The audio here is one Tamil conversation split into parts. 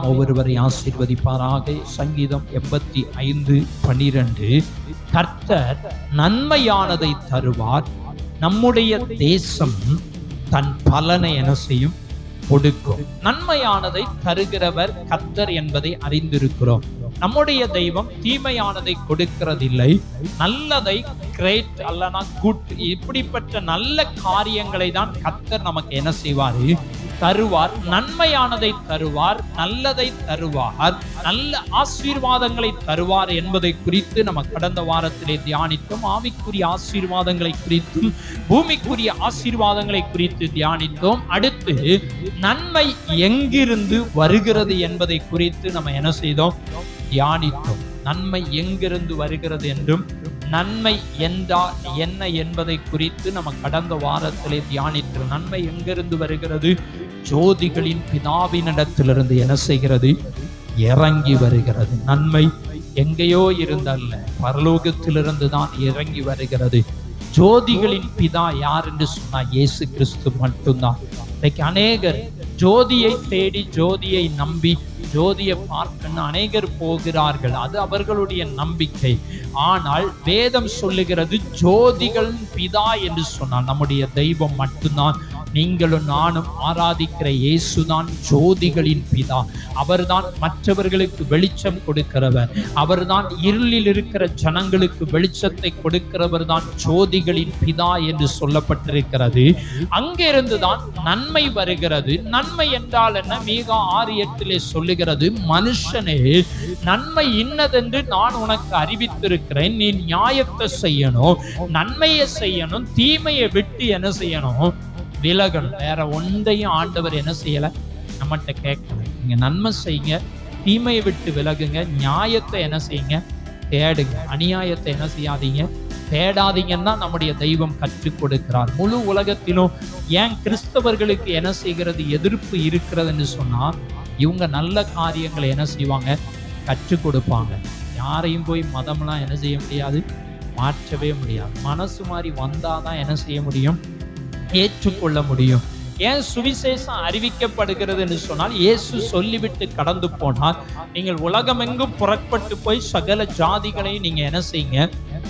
ஒவ்வொருவரை ஆசீர்வதிப்பாராக. சங்கீதம் 85:12 கர்த்தர் நன்மையானதை தருவார், நம்முடைய தேசம் தன் பலனை என்ன செய்யும்? கொடுக்கும். நன்மையானதை தருகிறவர் கர்த்தர் என்பதை அறிந்திருக்கிறோம். நம்முடைய தெய்வம் தீமையானதை கொடுக்கிறதில்லை. நல்லதை கிரேட் அல்லனா குட், இப்படிப்பட்ட நல்ல காரியங்களை தான் கர்த்தர் நமக்கு என்ன செய்வார்? தருவார். நன்மையானதை தருவார், நல்லதை தருவார், நல்ல ஆசீர்வாதங்களை தருவார் என்பதை குறித்து நம்ம கடந்த வாரத்திலே தியானித்தோம். ஆவிக்குரிய ஆசீர்வாதங்களை குறித்தும் பூமிக்குரிய ஆசீர்வாதங்களை குறித்து தியானித்தோம். அடுத்து நன்மை எங்கிருந்து வருகிறது என்பதை குறித்து நம்ம என்ன செய்தோம்? தியானித்தோம். நன்மை எங்கிருந்து வருகிறது என்றும் நன்மை என்றால் என்ன என்பதை குறித்து நம்ம கடந்த வாரத்திலே தியானித்தோம். நன்மை எங்கிருந்து வருகிறது? ஜோதிகளின் பிதாவினிடத்திலிருந்து என்ன செய்கிறது? இறங்கி வருகிறது. நன்மை எங்கேயோ இருந்தல்ல, பரலோகத்திலிருந்து தான் இறங்கி வருகிறது. ஜோதிகளின் பிதா யார் என்று சொன்னால் இயேசு கிறிஸ்து மட்டும்தான். இன்னைக்கு அநேகர் ஜோதியை தேடி, ஜோதியை நம்பி, ஜோதியை பார்க்கணும் அநேகர் போகிறார்கள். அது அவர்களுடைய நம்பிக்கை. ஆனால் வேதம் சொல்லுகிறது ஜோதிகளின் பிதா என்று சொன்னால் நம்முடைய தெய்வம் மட்டும்தான். நீங்களும் நானும் ஆராதிக்கிற இயேசுதான் ஜோதிகளின் பிதா. அவர்தான் மற்றவர்களுக்கு வெளிச்சம் கொடுக்கிறவர். அவர்தான் இருளில் இருக்கிற ஜனங்களுக்கு வெளிச்சத்தை கொடுக்கிறவர் தான் ஜோதிகளின் பிதா என்று சொல்லப்பட்டிருக்கிறது. அங்கிருந்துதான் நன்மை வருகிறது. நன்மை என்றால் என்ன? மீகா 6:8 சொல்லுகிறது, மனுஷனே நன்மை இன்னதென்று நான் உனக்கு அறிவித்திருக்கிறேன், நீ நியாயத்தை செய்யணும், நன்மையை செய்யணும், தீமையை விட்டு என்ன செய்யணும்? விலகணும். வேற ஒன்றையும் ஆண்டவர் என்ன செய்யல? நம்மகிட்ட கேட்கல. நீங்க நன்மை செய்யுங்க, தீமையை விட்டு விலகுங்க, நியாயத்தை என்ன செய்யுங்க? தேடுங்க, அநியாயத்தை என்ன செய்யாதீங்க? தேடாதீங்கன்னா நம்முடைய தெய்வம் கற்றுக் கொடுக்கிறார். முழு உலகத்திலும் ஏன் கிறிஸ்தவர்களுக்கு என்ன செய்கிறது? எதிர்ப்பு இருக்கிறதுன்னு சொன்னா, இவங்க நல்ல காரியங்களை என்ன செய்வாங்க? கற்றுக் கொடுப்பாங்க. யாரையும் போய் மதம்லாம் என்ன செய்ய முடியாது? மாற்றவே முடியாது. மனசு மாதிரி வந்தாதான் என்ன செய்ய முடியும்? ஏற்றுக்கொள்ள முடியும். ஏன் சுவிசேஷம் அறிவிக்கப்படுகிறது என்று சொன்னால், இயேசு சொல்லிவிட்டு கடந்து போனார், நீங்கள் உலகமெங்கும் புறப்பட்டு போய் சகல ஜாதிகளையும் நீங்க என்ன செய்யுங்க?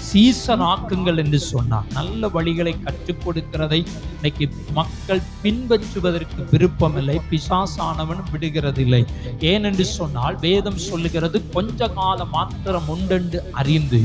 சீசனாக்குங்கள் என்று சொன்னார். நல்ல வழிகளை கற்றுக் கொடுக்கிறதை இன்னைக்கு மக்கள் பின்பற்றுவதற்கு விருப்பமில்லை. பிசாசானவன் விடுகிறதில்லை. ஏனென்று சொன்னால் வேதம் சொல்லுகிறது, கொஞ்ச காலம் மாத்திரம் உண்டென்று அறிந்து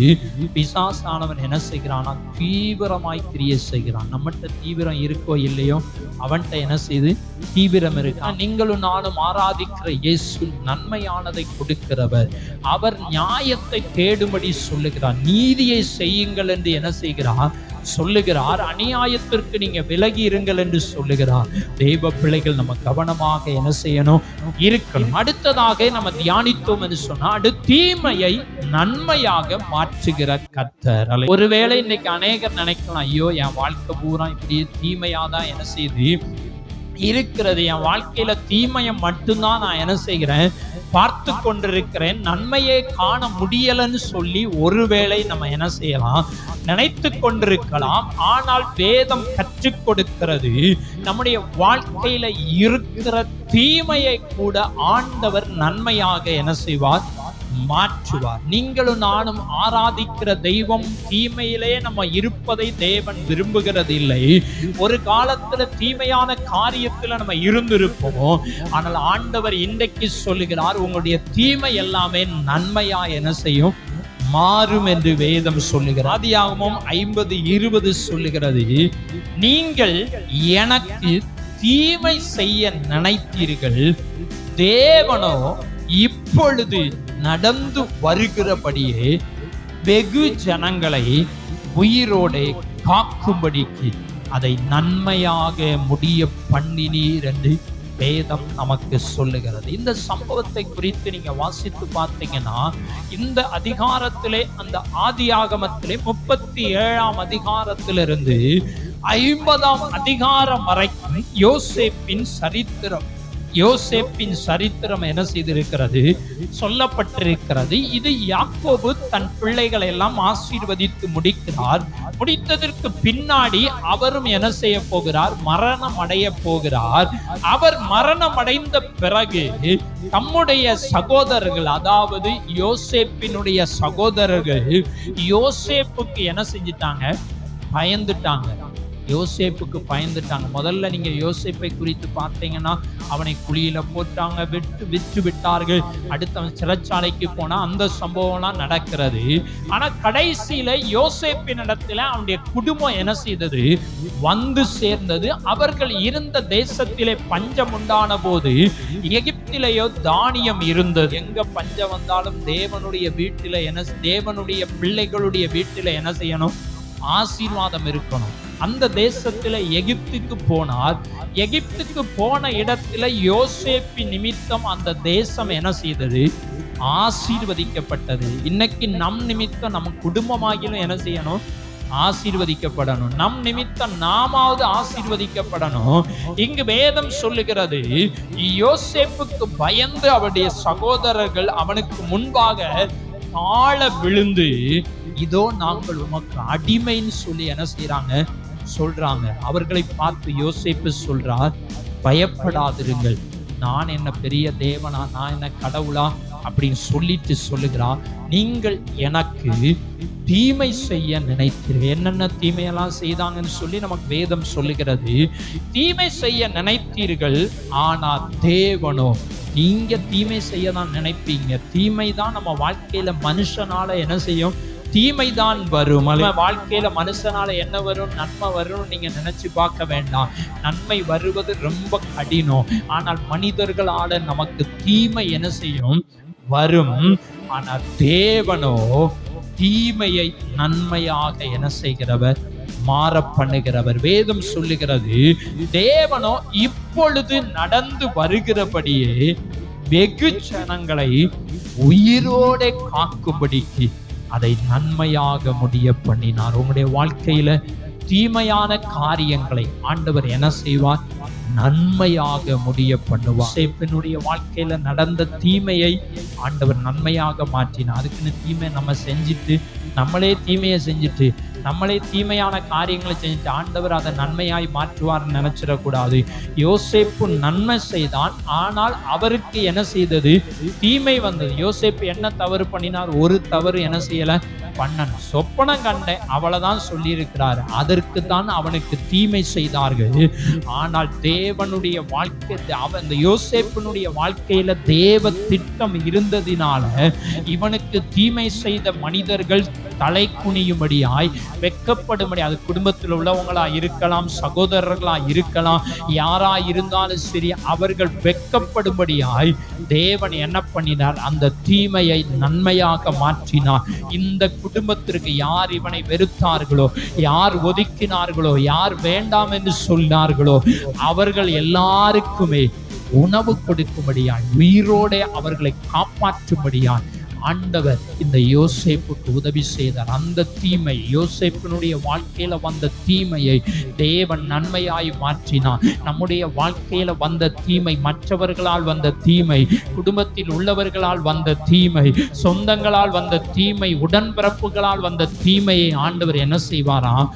பிசாசானவன் என்ன செய்கிறானா? தீவிரமாய் கிரியை செய்கிறான். நம்மகிட்ட தீவிரம் இருக்கோ இல்லையோ, அவன்கிட்ட என்ன செய்து தீவிரம் இருக்கா? நீங்களும் நானும் ஆராதிக்கிற இயேசு நன்மையானதை கொடுக்கிறவர். அவர் நியாயத்தை தேடும்படி சொல்லுகிறார். நீதியை செய்யுங்கள் என்று என்ன செய்கிறார்? சொல்லுகிறார். அநியாயத்திற்கு நீங்க விலகி இருங்கள் என்று சொல்லுகிறார். தேவ பிள்ளைகள் நம்ம கவனமாக என்ன செய்யணும்? இருக்கணும். அடுத்ததாக நம்ம தியானித்தோம் என்று சொன்னா, தீமையை நன்மையாக மாற்றுகிற கர்த்தர். ஒருவேளை இன்னைக்கு அநேகர் நினைக்கலாம், ஐயோ என் வாழ்க்கை பூரா இப்படி தீமையாதான் என்ன செய்து இருக்கிறது, என் வாழ்க்கையில தீமையை மட்டும்தான் நான் என்ன செய்கிறேன்? பார்த்து கொண்டிருக்கிறேன், நன்மையை காண முடியலன்னு சொல்லி ஒருவேளை நம்ம என்ன செய்யலாம்? நினைத்து கொண்டிருக்கலாம். ஆனால் வேதம் கற்றுக் கொடுக்கிறது, நம்முடைய வாழ்க்கையில இருக்கிற தீமையை கூட ஆண்டவர் நன்மையாக என்ன செய்வார்? மாற்றுவார். நீங்களும் நானும் ஆராதிக்கிற தெய்வம் தீமையிலே நம்ம இருப்பதை தேவன் விரும்புகிறது இல்லை. ஒரு காலத்துல தீமையான காரியத்துல நம்ம இருந்திருப்போம். ஆனால் ஆண்டவர் இன்றைக்கு சொல்லுகிறார், உங்களுடைய தீமை எல்லாமே நன்மையா என்ன செய்யும்? மாறும் என்று வேதம் சொல்லுகிறது. ஆதியாகமம் 50:20 சொல்லுகிறது, நீங்கள் எனக்கு தீமை செய்ய நினைத்தீர்கள், தேவனோ இப்பொழுது நடந்து வருகிறபடியே வெகு ஜனங்களை உயிரோடே காக்கும்படிக்கு அதை நன்மையாக முடிய பண்ணினீர் என்று வேதம் நமக்கு சொல்லுகிறது. இந்த சம்பவத்தை குறித்து நீங்க வாசித்து பார்த்தீங்கன்னா, இந்த அதிகாரத்திலே, அந்த ஆதியாகமத்திலே 37ஆம் அதிகாரத்திலிருந்து 50ஆம் அதிகாரம் வரைக்கும் யோசேப்பின் சரித்திரம். யோசேப்பின் சரித்திரம் என்ன செய்திருக்கிறது, சொல்லப்பட்டிருக்கிறது. இது யாக்கோபு தன் பிள்ளைகளை எல்லாம் ஆசீர்வதித்து முடிக்கிறார். முடித்ததற்கு பின்னாடி அவரும் என்ன செய்ய போகிறார், மரணம் அடைய போகிறார். அவர் மரணம் அடைந்த பிறகு தம்முடைய சகோதரர்கள், அதாவது யோசேப்பினுடைய சகோதரர்கள் யோசேப்புக்கு என்ன செஞ்சிட்டாங்க, பயந்துட்டாங்க. யோசேப்புக்கு பயந்துட்டாங்க. முதல்ல நீங்க யோசேப்பை குறித்து பார்த்தீங்கன்னா, அவனை குழியில போட்டாங்க, விற்று விட்டார்கள். அடுத்து அவன் சிறைச்சாலைக்கு போனா அந்த சம்பவம்லாம் நடக்கிறது. ஆனா கடைசியில யோசேப்பின் இடத்துல அவனுடைய குடும்பம் என்ன செய்தது, வந்து சேர்ந்தது. அவர்கள் இருந்த தேசத்திலே பஞ்சம் உண்டான போது எகிப்திலேயோ தானியம் இருந்தது. எங்க பஞ்சம் வந்தாலும் தேவனுடைய வீட்டில தேவனுடைய பிள்ளைகளுடைய வீட்டில என்ன செய்யணும், ஆசீர்வாதம் இருக்கணும். அந்த தேசத்துல எகிப்துக்கு போனார். எகிப்துக்கு போன இடத்துல யோசேப்பின் நிமித்தம் அந்த தேசம் என்ன செய்தது, ஆசீர்வதிக்கப்பட்டது. இன்னைக்கு நம் நிமித்தம் நம் குடும்பமாகிலும் என்ன செய்யணும், ஆசீர்வதிக்கப்படணும். நம் நிமித்தம் நாமாவது ஆசீர்வதிக்கப்படணும். இங்கு வேதம் சொல்லுகிறது, யோசேப்புக்கு பயந்து அவருடைய சகோதரர்கள் அவனுக்கு முன்பாக தாழ விழுந்து, இதோ நாங்கள் உமக்கு அடிமைன்னு சொல்லி என்ன செய்யறாங்க, சொல்றாங்க. அவர்களை பார்த்து யோசேப்பு சொல்றார், பயப்படாதிருங்கள், நான் என்ன பெரிய தேவனா, நான் என்ன கடவுளா அப்படின்னு சொல்லிட்டு சொல்லுகிறார், நீங்கள் எனக்கு தீமை செய்ய நினைத்தீர்கள். என்னென்ன தீமையெல்லாம் செய்தாங்கன்னு சொல்லி நமக்கு வேதம் சொல்லுகிறது. தீமை செய்ய நினைத்தீர்கள், ஆனா தேவனோ, நீங்க தீமை செய்ய தான் நினைப்பீங்க. தீமை தான் நம்ம வாழ்க்கையில மனுஷனால என்ன செய்யும், தீமைதான் வரும். வாழ்க்கையில மனுஷனால என்ன வரும், நன்மை வரும் நீங்க நினைச்சு பார்க்க வேண்டாம். நன்மை வருவது ரொம்ப கடினம். ஆனால் மனிதர்களால நமக்கு தீமை என்ன செய்யும், வரும். ஆனால் தேவனோ தீமையை நன்மையாக என்ன செய்கிறவர், மாற பண்ணுகிறவர். வேதம் சொல்லுகிறது, தேவனோ இப்பொழுது நடந்து வருகிறபடியே வெகு ஜனங்களை உயிரோட காக்கும்படிக்கு அதை நன்மையாக முடிய பண்ணினார். உங்களுடைய வாழ்க்கையில தீமையான காரியங்களை ஆண்டவர் என்ன செய்வார், நன்மையாக முடிய பண்ணுவார். யோசேப்பினுடைய வாழ்க்கையில நடந்த தீமையை ஆண்டவர் நன்மையாக மாற்றினார். அதுக்குன்னு தீமை நம்ம செஞ்சுட்டு, நம்மளே தீமையை செஞ்சுட்டு, நம்மளே தீமையான காரியங்களை செஞ்சுட்டு ஆண்டவர் அதை நன்மையாய் மாற்றுவார்னு நினைச்சிடக்கூடாது. யோசேப்பு நன்மை செய்தான், ஆனால் அவருக்கு என்ன செய்தது, தீமை வந்தது. யோசேப்பு என்ன தவறு பண்ணினார், ஒரு தவறு என்ன செய்யல, பண்ணணும். சொப்பனம் கண்டேன் அவ்வளவுதான் சொல்லி இருக்கிறார். அதற்கு தான் அவனுக்கு தீமை செய்தார்கள். ஆனால் தேவனுடைய வாழ்க்கை, அந்த யோசேப்பினுடைய வாழ்க்கையில தேவ திட்டம் இருந்ததினால இவனுக்கு தீமை செய்த மனிதர்கள் தலை குனியும்படியாய், வெட்கப்படும்படி, அது குடும்பத்தில் உள்ளவங்களா இருக்கலாம், சகோதரர்களா இருக்கலாம், யாரா இருந்தாலும் சரி, அவர்கள் வெட்கப்படும்படியாய் தேவன் என்ன பண்ணினார், அந்த தீமையை நன்மையாக மாற்றினார். இந்த குடும்பத்திற்கு யார் இவனை வெறுத்தார்களோ, யார் ஒதுக்கினார்களோ, யார் வேண்டாம் என்று சொன்னார்களோ, அவர்கள் எல்லாருக்குமே உணவு கொடுக்கும்படியாய், உயிரோட அவர்களை காப்பாற்றும்படியாய் ஆண்டவர் இந்த யோசேப்புக்கு உதவி செய்தார். அந்த தீமை, யோசேப்பினுடைய வாழ்க்கையில வந்த தீமையை தேவன் நன்மையாய் மாற்றினார். நம்முடைய வாழ்க்கையில வந்த தீமை, மற்றவர்களால் வந்த தீமை, குடும்பத்தில் உள்ளவர்களால் வந்த தீமை, சொந்தங்களால் வந்த தீமை, உடன்பிறப்புகளால் வந்த தீமையை ஆண்டவர் என்ன செய்வாராம்,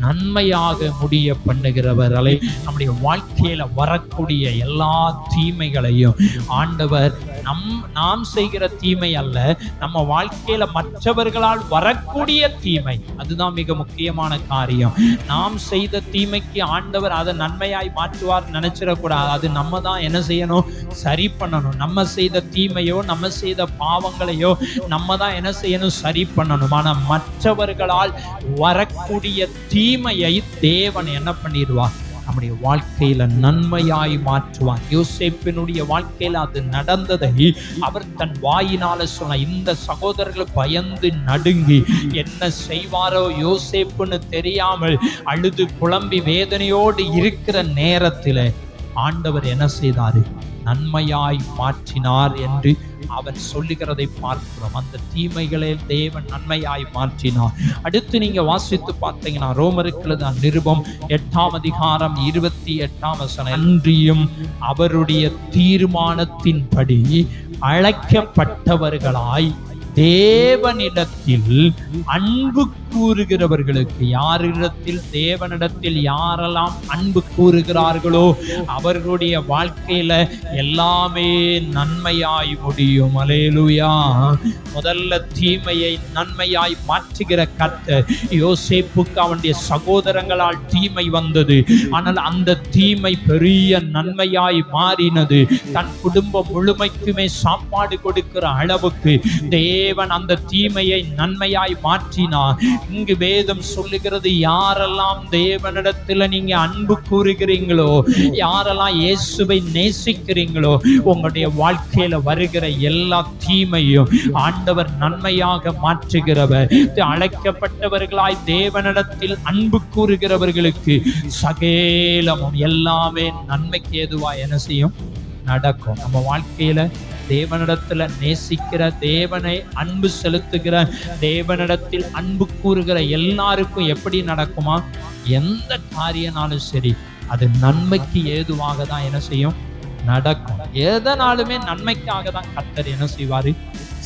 நன்மையாக முடிய பண்ணுகிறவர். நம்முடைய வாழ்க்கையில வரக்கூடிய எல்லா தீமைகளையும் ஆண்டவர் நாம் செய்கிற தீமை அல்ல, நம்ம வாழ்க்கையில மற்றவர்களால் வரக்கூடிய தீமை, அதுதான் மிக முக்கியமான காரியம். நாம் செய்த தீமைக்கு ஆண்டவர் அதை நன்மையாய் மாற்றுவார் நினைச்சிடக்கூடாது. அது நம்ம தான் என்ன செய்யணும், சரி பண்ணணும். நம்ம செய்த தீமையோ, நம்ம செய்த பாவங்களையோ நம்ம தான் என்ன செய்யணும், சரி பண்ணணும். ஆனா மற்றவர்களால் வரக்கூடிய தீமையை தேவன் என்ன பண்ணிடுவார், நம்முடைய வாழ்க்கையில நன்மையாய் மாற்றுவார். யோசேப்பினுடைய வாழ்க்கையில அது நடந்ததை அவர் தன் வாயினால சொன்ன. இந்த சகோதரர்கள் பயந்து நடுங்கி என்ன செய்வாரோ யோசேப்புன்னு தெரியாமல் அழுது புலம்பி வேதனையோடு இருக்கிற நேரத்தில் ஆண்டவர் என்ன செய்தாரு? நன்மையாய் மாற்றினார் என்று அவன் சொல்லுகிறதை பார்க்கிறோம். அந்த தீமைகளை தேவன் நன்மையாய் மாற்றினார். அடுத்து நீங்க வாசித்து பார்த்தீங்கன்னா ரோமருக்கு நிருபம் 8ஆம் அதிகாரம் 28ஆம் வசனம், அன்றியும் அவருடைய தீர்மானத்தின்படி அழைக்கப்பட்டவர்களாய் தேவனிடத்தில் அன்பு கூறுகிறவர்களுக்கு, யாரிடத்தில்? தேவனிடத்தில் யாரெல்லாம் அன்பு கூறுகிறார்களோ அவர்களுடைய வாழ்க்கையில எல்லாமே நன்மையாய் முடியும். அல்லேலூயா. முதல்ல தீமையை நன்மையாய் மாற்றுகிற கர்த்தர். யோசேப்புக்கு அவனுடைய சகோதரங்களால் தீமை வந்தது, ஆனால் அந்த தீமை பெரிய நன்மையாய் மாறினது. தன் குடும்பம் முழுமைக்குமே சாப்பாடு கொடுக்கிற அளவுக்கு தேவன் அந்த தீமையை நன்மையாய் மாற்றினார். இங்கு வேதம் சொல்லுகிறது, யாரெல்லாம் தேவனிடத்தில் நீங்க அன்பு கூறுகிறீங்களோ, யாரெல்லாம் இயேசுவை நேசிக்கிறீங்களோ, உங்களுடைய வாழ்க்கையில வருகிற எல்லா தீமையும் ஆண்டவர் நன்மையாக மாற்றுகிறவர். அழைக்கப்பட்டவர்களாய் தேவனிடத்தில் அன்பு கூறுகிறவர்களுக்கு சகலமும் எல்லாமே நன்மைக்கு ஏதுவா என்ன செய்யும்? நடக்கும். நம்ம வாழ்க்கையில தேவனிடத்துல நேசிக்கிற, தேவனை அன்பு செலுத்துகிற, தேவனிடத்தில் அன்பு கூறுகிற எல்லாருக்கும் எப்படி நடக்குமா? எந்த காரியனாலும் சரி அது நன்மைக்கு ஏதுவாக தான் என்ன செய்யும்? நடக்கும். எதனாலுமே நன்மைக்காக தான் கர்த்தர் என்ன செய்வாரு?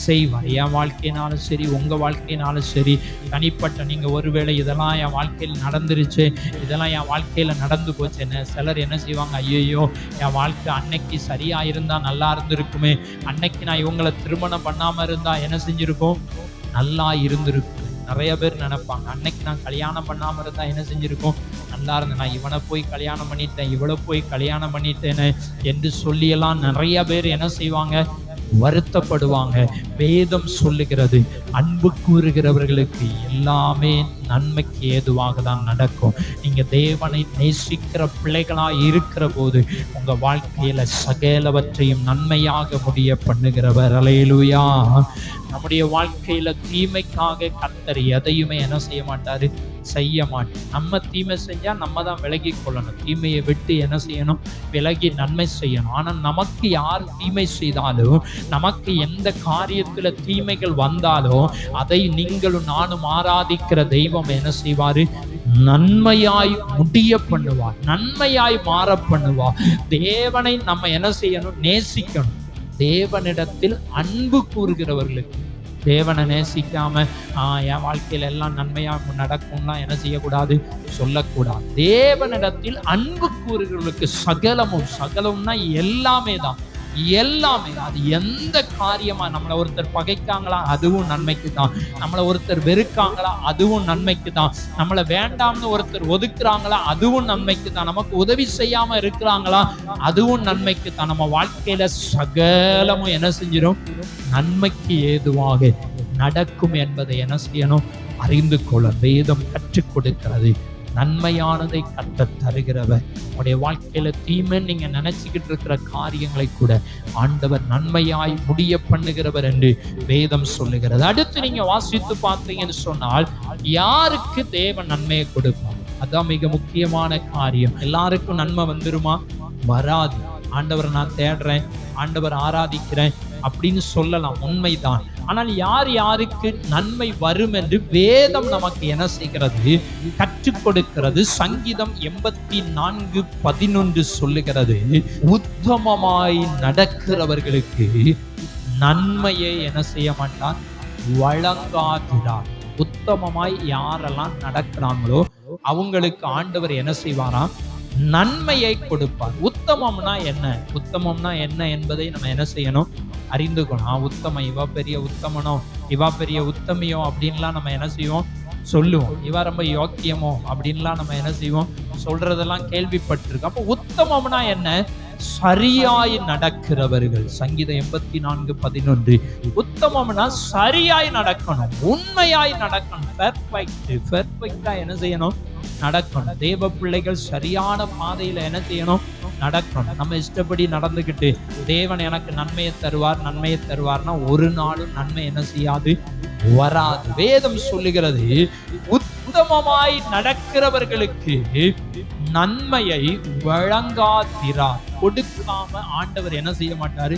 செய்வார். என் வாழ்க்கையினாலும் சரி, உங்க வாழ்க்கையினாலும் சரி, தனிப்பட்ட நீங்க ஒருவேளை இதெல்லாம் என் வாழ்க்கையில் நடந்துருச்சு, இதெல்லாம் என் வாழ்க்கையில நடந்து போச்சு, என்ன சிலர் என்ன செய்வாங்க? ஐயோ, என் வாழ்க்கை அன்னைக்கு சரியா இருந்தா நல்லா இருந்திருக்குமே, அன்னைக்கு நான் இவங்களை திருமணம் பண்ணாம இருந்தா என்ன செஞ்சிருக்கும்? நல்லா இருந்திருக்கும். நிறைய பேர் நினைப்பாங்க, அன்னைக்கு நான் கல்யாணம் பண்ணாம இருந்தா என்ன செஞ்சிருக்கும்? நல்லா இருந்தேன், நான் இவனை போய் கல்யாணம் பண்ணிட்டேன், இவளை போய் கல்யாணம் பண்ணிட்டேன்னு என்று சொல்லியெல்லாம் நிறைய பேர் என்ன செய்வாங்க? வருத்தப்படுவாங்க. வேதம் சொல்லுகிறது, அன்பு கூறுகிறவர்களுக்கு எல்லாமே நன்மைக்கு ஏதுவாக தான் நடக்கும். நீங்க தேவனை நேசிக்கிற பிள்ளைகளாய் இருக்கிற போது உங்க வாழ்க்கையில சகலவற்றையும் நன்மையாக முடிய பண்ணுகிறவர். அல்லேலூயா. நம்முடைய வாழ்க்கையில தீமைக்காக கர்த்தர் எதையுமே என்ன செய்ய மாட்டாரு? செய்ய மாட்டார். நம்ம தீமை செஞ்சா நம்ம தான் விலகி கொள்ளணும். தீமையை விட்டு என்ன செய்யணும்? விலகி நன்மை செய்யணும். ஆனா நமக்கு யார் தீமை செய்தாலும், நமக்கு எந்த காரியத்துல தீமைகள் வந்தாலும், அதை நீங்களும் நானும் ஆராதிக்கிற தெய்வம் என்ன செய்வாரு? நன்மையாய் முடிய பண்ணுவார், நன்மையாய் மாற பண்ணுவார். தேவனை நம்ம என்ன செய்யணும்? நேசிக்கணும். தேவனிடத்தில் அன்பு கூறுகிறவர்களுக்கு, தேவனை நேசிக்காம என் வாழ்க்கையில எல்லாம் நன்மையா நடக்கும்லாம் என்ன செய்யக்கூடாது? சொல்லக்கூடாது. தேவனிடத்தில் அன்பு கூறுகிறவர்களுக்கு சகலமும், சகலம்னா எல்லாமே தான், எல்லாமே. அது எந்த காரியமா, நம்மளை ஒருத்தர் பகைக்காங்களா அதுவும் நன்மைக்கு தான், நம்மளை ஒருத்தர் வெறுக்காங்களா அதுவும் நன்மைக்கு தான், நம்மளை வேண்டாம்னு ஒருத்தர் ஒதுக்குறாங்களா அதுவும் நன்மைக்கு தான், நமக்கு உதவி செய்யாம இருக்கிறாங்களா அதுவும் நன்மைக்கு தான். நம்ம வாழ்க்கையில சகலமும் என்ன செஞ்சிடும்? நன்மைக்கு ஏதுவாக நடக்கும் என்பதை என்ன செய்யணும்? அறிந்து கொள்ள வேதம் கற்றுக் கொடுக்கிறது. நன்மையானதை கர்த்தர் தருகிறவர். உடைய வாழ்க்கையில தீமைன்னு நீங்க நினைச்சுக்கிட்டு இருக்கிற காரியங்களை கூட ஆண்டவர் நன்மையாய் முடிய பண்ணுகிறவர் என்று வேதம் சொல்லுகிறது. அடுத்து நீங்க வாசித்து பார்த்தீங்கன்னு சொன்னால், யாருக்கு தேவன் நன்மையை கொடுப்பார்? அதான் மிக முக்கியமான காரியம். எல்லாருக்கும் நன்மை வந்துருமா? வராது. ஆண்டவரை நான் தேடுறேன், ஆண்டவர் ஆராதிக்கிறேன் அப்படின்னு சொல்லலாம், உண்மைதான். ஆனால் யார் யாருக்கு நன்மை வரும் என்று வேதம் நமக்கு என்ன செய்கிறது? கற்றுக் கொடுக்கிறது. சங்கீதம் 84:11 சொல்லுகிறது, உத்தமமாய் நடக்கிறவர்களுக்கு நன்மையை என்ன செய்ய மாட்டார்? வழங்காகிறார். உத்தமமாய் யாரெல்லாம் நடக்கிறாங்களோ அவங்களுக்கு ஆண்டவர் என்ன செய்வாராம்? நன்மையை கொடுப்பார். உத்தமம்னா என்ன? உத்தமம்னா என்ன என்பதை நம்ம என்ன செய்யணும்? அறிந்து கொள்ளணும். உத்தமம், இவா பெரிய உத்தமனோ, இவா பெரிய உத்தமியோ அப்படின்லாம் நம்ம என்ன செய்வோம்? சொல்லுவோம். இவா ரொம்ப யோக்கியமோ அப்படின்லாம் நம்ம என்ன செய்வோம்? சொல்றதெல்லாம் கேள்விப்பட்டிருக்கோம். அப்போ உத்தமம்னா என்ன? சரியாய் நடக்கிறவர்கள். சங்கீதம் 84:11. உத்தமம்னா சரியாய் நடக்கணும், உண்மையாய் நடக்கணும், பெர்ஃபெக்ட்டா என்ன செய்யணும்? நடக்கணும். தேவ பிள்ளைகள் சரியான பாதையில என்ன செய்யணும்? நடக்கணும். நம்ம இஷ்டப்படி நடந்துகிட்டு தேவன் எனக்கு நன்மையை தருவார், நன்மையை தருவார்னா ஒரு நாளும் நன்மை என்ன செய்யாது? வராது. வேதம் சொல்லுகிறது, உத்தமமாய் நடக்கிறவர்களுக்கு நன்மையை வழங்காதிரார். கொடுக்காம ஆண்டவர் என்ன செய்ய மாட்டாரு?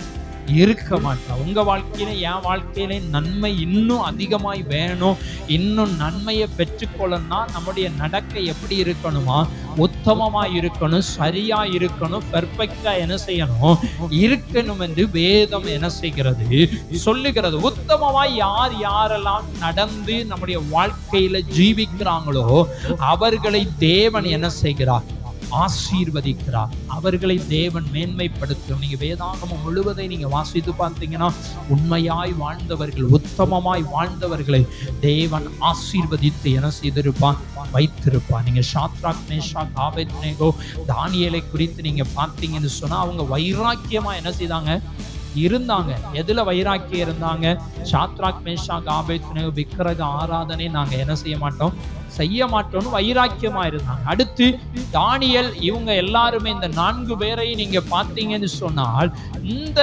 இருக்க மாட்டார். உங்க வாழ்க்கையில, என் வாழ்க்கையில நன்மை இன்னும் அதிகமாய் வேணும், இன்னும் நன்மையை பெற்றுக்கொள்ளணும்னா நம்முடைய நடக்கை எப்படி இருக்கணுமா? உத்தமமா இருக்கணும், சரியா இருக்கணும், பெர்ஃபெக்டா என்ன செய்யணும்? இருக்கணும் என்று வேதம் என்ன செய்கிறது? சொல்லுகிறது. உத்தமமாய் யார் யாரெல்லாம் நடந்து நம்முடைய வாழ்க்கையில ஜீவிக்கிறாங்களோ அவர்களை தேவன் என்ன செய்கிறார்? ஆசீர்வதிக்கிறார். அவர்களை தேவன் மேன்மைப்படுத்தும். நீங்க வேதாகமம் முழுவதை நீங்க வாசித்து பார்த்தீங்கன்னா உண்மையாய் வாழ்ந்தவர்கள், உத்தமமாய் வாழ்ந்தவர்களை தேவன் ஆசீர்வதித்து என்ன செய்திருப்பான்? வைத்திருப்பான். நீங்க சாத்ராக், மேஷாக், ஆபேத்நேகோ, தானியேலை குறித்து நீங்க பார்த்தீங்கன்னு சொன்னா அவங்க வைராக்கியமா என்ன செய்தாங்க? இருந்தாங்க. எதுல வைராக்கியம் இருந்தாங்க? சாத்ராக், மேஷாக், ஆபேத்நேகோ விக்கிரக ஆராதனை நாங்க என்ன செய்ய மாட்டோம், செய்ய மாட்டோம்னு வைராக்கியமா இருந்தாங்க. அடுத்து தானியேல், இவங்க எல்லாருமே இந்த 4 பேரை நீங்க பார்த்தீங்கன்னு சொன்னால் இந்த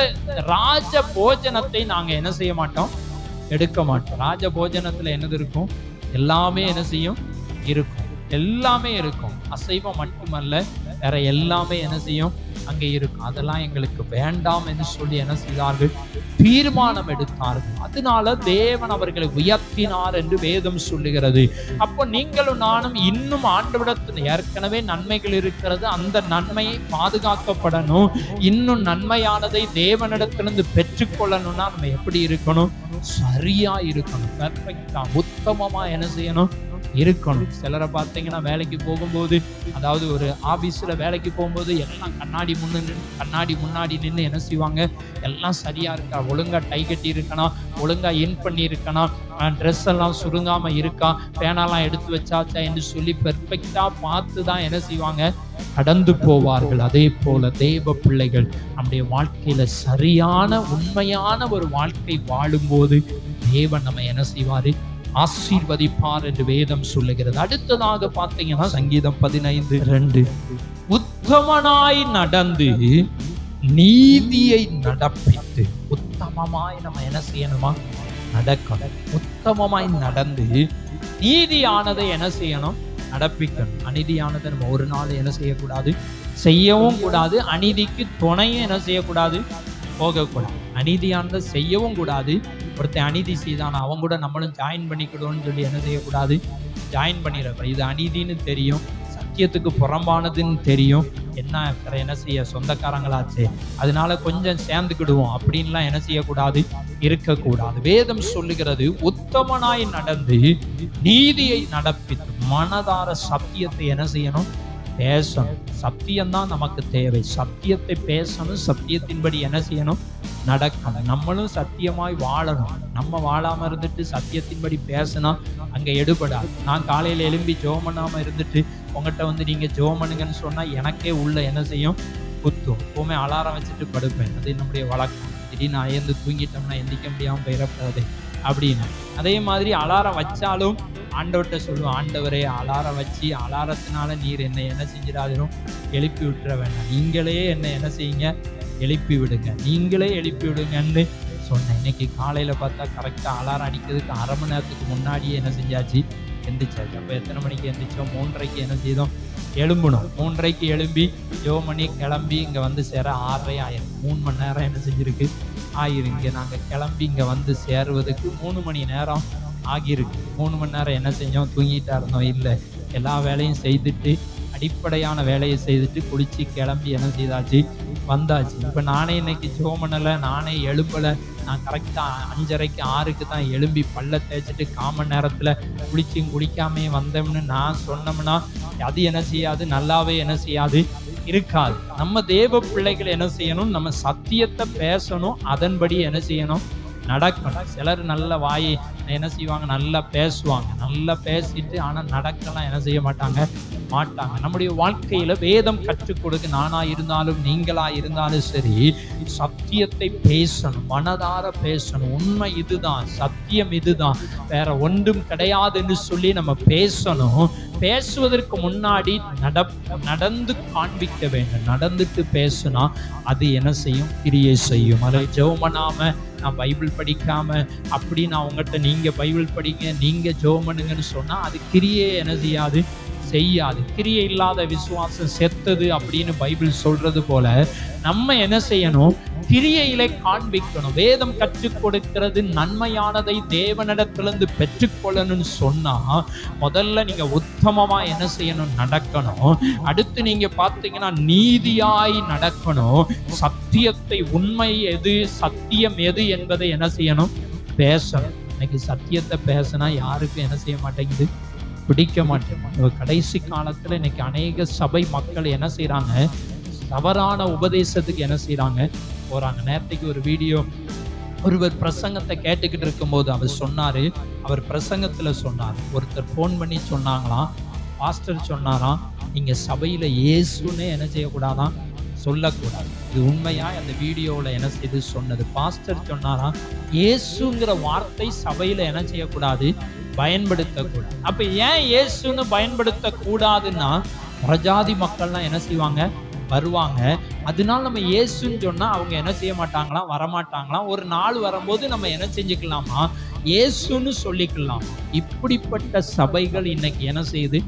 ராஜ போஜனத்தை நாங்க என்ன செய்ய மாட்டோம்? எடுக்க மாட்டோம். ராஜ போஜனத்துல என்னது இருக்கும்? எல்லாமே என்ன செய்யும்? இருக்கும். எல்லாமே இருக்கும். அசைவம் மட்டுமல்ல, வேற எல்லாமே என்ன செய்யும்? அங்கே இருக்கும். அதெல்லாம் எங்களுக்கு வேண்டாம் என்று சொல்லி என்ன செய்தார்கள்? தீர்மானம் எடுத்தார்கள். அதனால தேவன் அவர்களை உயர்த்தினார் என்று வேதம் சொல்லுகிறது. அப்போ நீங்களும் நானும் இன்னும் ஆண்டவரிடத்தில் ஏற்கனவே நன்மைகள் இருக்கிறது, அந்த நன்மையை பாதுகாக்கப்படணும், இன்னும் நன்மையானதை தேவனிடத்திலிருந்து பெற்றுக்கொள்ளணும்னா நம்ம எப்படி இருக்கணும்? சரியா இருக்கணும், பெர்ஃபெக்டா, உத்தமமா என்ன செய்யணும்? இருக்கணும். சிலரை பார்த்தீங்கன்னா வேலைக்கு போகும்போது, அதாவது ஒரு ஆபீஸ்ல வேலைக்கு போகும்போது எல்லாம் கண்ணாடி முன்னாடி நின்று என்ன செய்வாங்க? எல்லாம் சரியா இருக்கா, ஒழுங்கா டை கட்டி இருக்கணும், ஒழுங்கா இன் பண்ணி இருக்கணும், ட்ரெஸ் எல்லாம் சுருங்காம இருக்கா, பேனாலாம் எடுத்து வச்சாச்சா என்று சொல்லி பெர்ஃபெக்டா பார்த்து தான் என்ன செய்வாங்க? கடந்து போவார்கள். அதே போல தேவ பிள்ளைகள் நம்முடைய வாழ்க்கையில சரியான உண்மையான ஒரு வாழ்க்கை வாழும்போது தேவன் நம்ம என்ன செய்வாரு? ஆசீர்வதிப்பார் என்று வேதம் சொல்லுகிறது. அடுத்ததாக பார்த்தீங்கன்னா சங்கீதம் 15:2, உத்தமனாய் நடந்து நீதியை நடப்பித்து. உத்தமமாய் நம்ம என்ன செய்யணுமா? நடக்கணும். உத்தமமாய் நடந்து நீதியானதை என்ன செய்யணும்? நடப்பிக்கணும். அநீதியானதை நம்ம ஒரு நாள் என்ன செய்யக்கூடாது? செய்யவும் கூடாது. அநீதிக்கு துணையும் என்ன செய்யக்கூடாது? போகக்கூடாது. அநீதியானதை செய்யவும் கூடாது. ஒருத்தன் அநீதி செய்தான அவன் கூட நம்மளும் ஜாயின் பண்ணிக்கிடுவோம்னு சொல்லி என்ன செய்யக்கூடாது? ஜாயின் பண்ணிடக்கூடாது. இது அநீதின்னு தெரியும், சத்தியத்துக்கு புறம்பானதுன்னு தெரியும், என்ன செய்ய, சொந்தக்காரங்களாச்சு, அதனால கொஞ்சம் சேர்ந்துக்கிடுவோம் அப்படின்லாம் என்ன செய்யக்கூடாது? இருக்கக்கூடாது. வேதம் சொல்லுகிறது, உத்தமனாய் நடந்து நீதியை நடப்பித்து மனதார சத்தியத்தை என்ன செய்யணும்? பேசணும். சத்தியம்தான் நமக்கு தேவை. சத்தியத்தை பேசணும், சத்தியத்தின்படி என்ன செய்யணும்? நடக்கணும். நம்மளும் சத்தியமாய் வாழணும். நம்ம வாழாம இருந்துட்டு சத்தியத்தின்படி பேசினா அங்க எடுபடாது. நான் காலையில எழும்பி ஜெபம் பண்ணாம இருந்துட்டு உங்ககிட்ட வந்து நீங்க ஜெபம் பண்ணுங்கன்னு சொன்னா எனக்கே உள்ள என்ன செய்யும்? குத்தும். எப்பவுமே அலாரம் வச்சுட்டு படுப்பேன். அது நம்முடைய வழக்கம். திடீர்னு அயர்ந்து தூங்கிட்டோம்னா எந்திக்க முடியாம போயிடக்கூடாது அப்படின்னு. அதே மாதிரி அலாரம் வச்சாலும் ஆண்டவர்கிட்ட சொல்லுவோம், ஆண்டவரே அலாரம் வச்சு அலாரத்தினால நீர் என்னை என்ன செஞ்சிடாதிரும்? எழுப்பி விட்டுற வேண்டாம். நீங்களே என்ன செய்யுங்க? எழுப்பி விடுங்க. நீங்களே எழுப்பி விடுங்கன்னு சொன்னேன். இன்னைக்கு காலையில பார்த்தா கரெக்டா அலாரம் அடிக்கிறதுக்கு அரை மணி நேரத்துக்கு முன்னாடியே என்ன செஞ்சாச்சு? எந்திரிச்சாச்சு. அப்போ எத்தனை மணிக்கு எந்திரிச்சோம்? 3:30க்கு என்ன செய்தோம்? எழும்பணும். 3:30க்கு எழும்பி ஜெபம் பண்ணி கிளம்பி இங்கே வந்து சேர 6:30 ஆயிரும். 3 மணி நேரம் என்ன செஞ்சிருக்கு? ஆயிரும். இங்கே நாங்கள் கிளம்பி இங்கே வந்து சேருவதுக்கு 3 மணி நேரம் ஆகியிருக்கு. 3 மணி நேரம் என்ன செஞ்சோம்? தூங்கிட்டா இருந்தோம்? இல்லை, எல்லா வேலையும் செய்துட்டு, அடிப்படையான வேலையை செய்துட்டு குளிச்சு கிளம்பி என்ன செய்தாச்சு? வந்தாச்சு. இப்போ நானே இன்னைக்கு ஜெபம் பண்ணலை, நானே எழும்பலை. நான் கரெக்டாக 5:30க்கு 6க்கு தான் எழும்பி பல்ல தேய்ச்சிட்டு 1/4 மணி நேரத்தில் குளிச்சும் குளிக்காமே வந்தோம்னு நான் சொன்னோம்னா அது என்ன செய்யாது? நல்லாவே என்ன செய்யாது? இருக்காது. நம்ம தேவ பிள்ளைகள் என்ன செய்யணும்? நம்ம சத்தியத்தை பேசணும், அதன்படி என்ன செய்யணும்? நடக்கணும். சிலர் நல்ல வாயை என்ன செய்வாங்க? நல்லா பேசுவாங்க, நல்லா பேசிட்டு ஆனால் நடக்கலாம் என்ன செய்ய மாட்டாங்க? மாட்டாங்க. நம்முடைய வாழ்க்கையில வேதம் கற்றுக் கொடுக்க நானா இருந்தாலும் நீங்களா இருந்தாலும் சரி, சத்தியத்தை பேசணும், மனதார பேசணும். உண்மை இதுதான், சத்தியம் இதுதான், வேற ஒன்றும் கிடையாதுன்னு சொல்லி நம்ம பேசணும். பேசுவதற்கு முன்னாடி நடந்து காண்பிக்க வேண்டும். நடந்துட்டு பேசினா அது என்ன செய்யும்? கிரியை செய்யும். அதை ஜெபம் பண்ணாம நான் பைபிள் படிக்காம அப்படி நான் உங்கள்கிட்ட நீங்க பைபிள் படிங்க, நீங்க ஜெபம் பண்ணுங்கன்னு சொன்னா அது கிரியை என்ன செய்யாது. கிரியை இல்லாத விசுவாசம் செத்தது அப்படின்னு பைபிள் சொல்றது போல நம்ம என்ன செய்யணும்? கிரியையிலே காண்பிக்கணும். வேதம் கற்றுக் கொடுக்கிறது நன்மையானதை தேவனிடத்திலிருந்து பெற்றுக்கொள்ளணும்னு சொன்னா முதல்ல நீங்க உத்தமமா என்ன செய்யணும்? நடக்கணும். அடுத்து நீங்க பார்த்தீங்கன்னா நீதியாய் நடக்கணும். சத்தியத்தை, உண்மை எது, சத்தியம் எது என்பதை என்ன செய்யணும்? பேசணும். இன்னைக்கு சத்தியத்தை பேசினா யாருக்கும் என்ன செய்ய மாட்டேங்குது? பிடிக்க மாட்டேங்குது. கடைசி காலத்துல இன்னைக்கு அநேக சபை மக்கள் என்ன செய்யறாங்க? தவறான உபதேசத்துக்கு என்ன செய்யறாங்க? போறாங்க. நேரத்துக்கு ஒரு வீடியோ, ஒருவர் பிரசங்கத்தை கேட்டுக்கிட்டு இருக்கும்போது அவர் பிரசங்கத்துல சொன்னார், ஒருத்தர் போன் பண்ணி சொன்னாங்களாம், பாஸ்டர் சொன்னாராம், நீங்க சபையில இயேசுன்னு என்ன செய்யக்கூடாதான்? சொல்லக்கூடாது. இது உண்மையா? அந்த வீடியோவில் என்ன செய்து சொன்னது? பாஸ்டர் சொன்னாராம், இயேசுங்கிற வார்த்தை சபையில என்ன செய்யக்கூடாது? பயன்படுத்தக்கூடாது. அப்ப ஏன் இயேசுன்னு பயன்படுத்தக்கூடாதுன்னா, பிரஜாதி மக்கள்லாம் என்ன செய்வாங்க? வருவாங்க. அதனால நம்ம இயேசுன்னு சொன்னா அவங்க என்ன செய்ய மாட்டாங்களாம்? வரமாட்டாங்களாம். ஒரு நாள் வரும்போது நம்ம என்ன செஞ்சுக்கலாமா? இயேசுன்னு சொல்லிக்கலாம். இப்படிப்பட்ட சபைகள் இன்னைக்கு என்ன செய்யுது?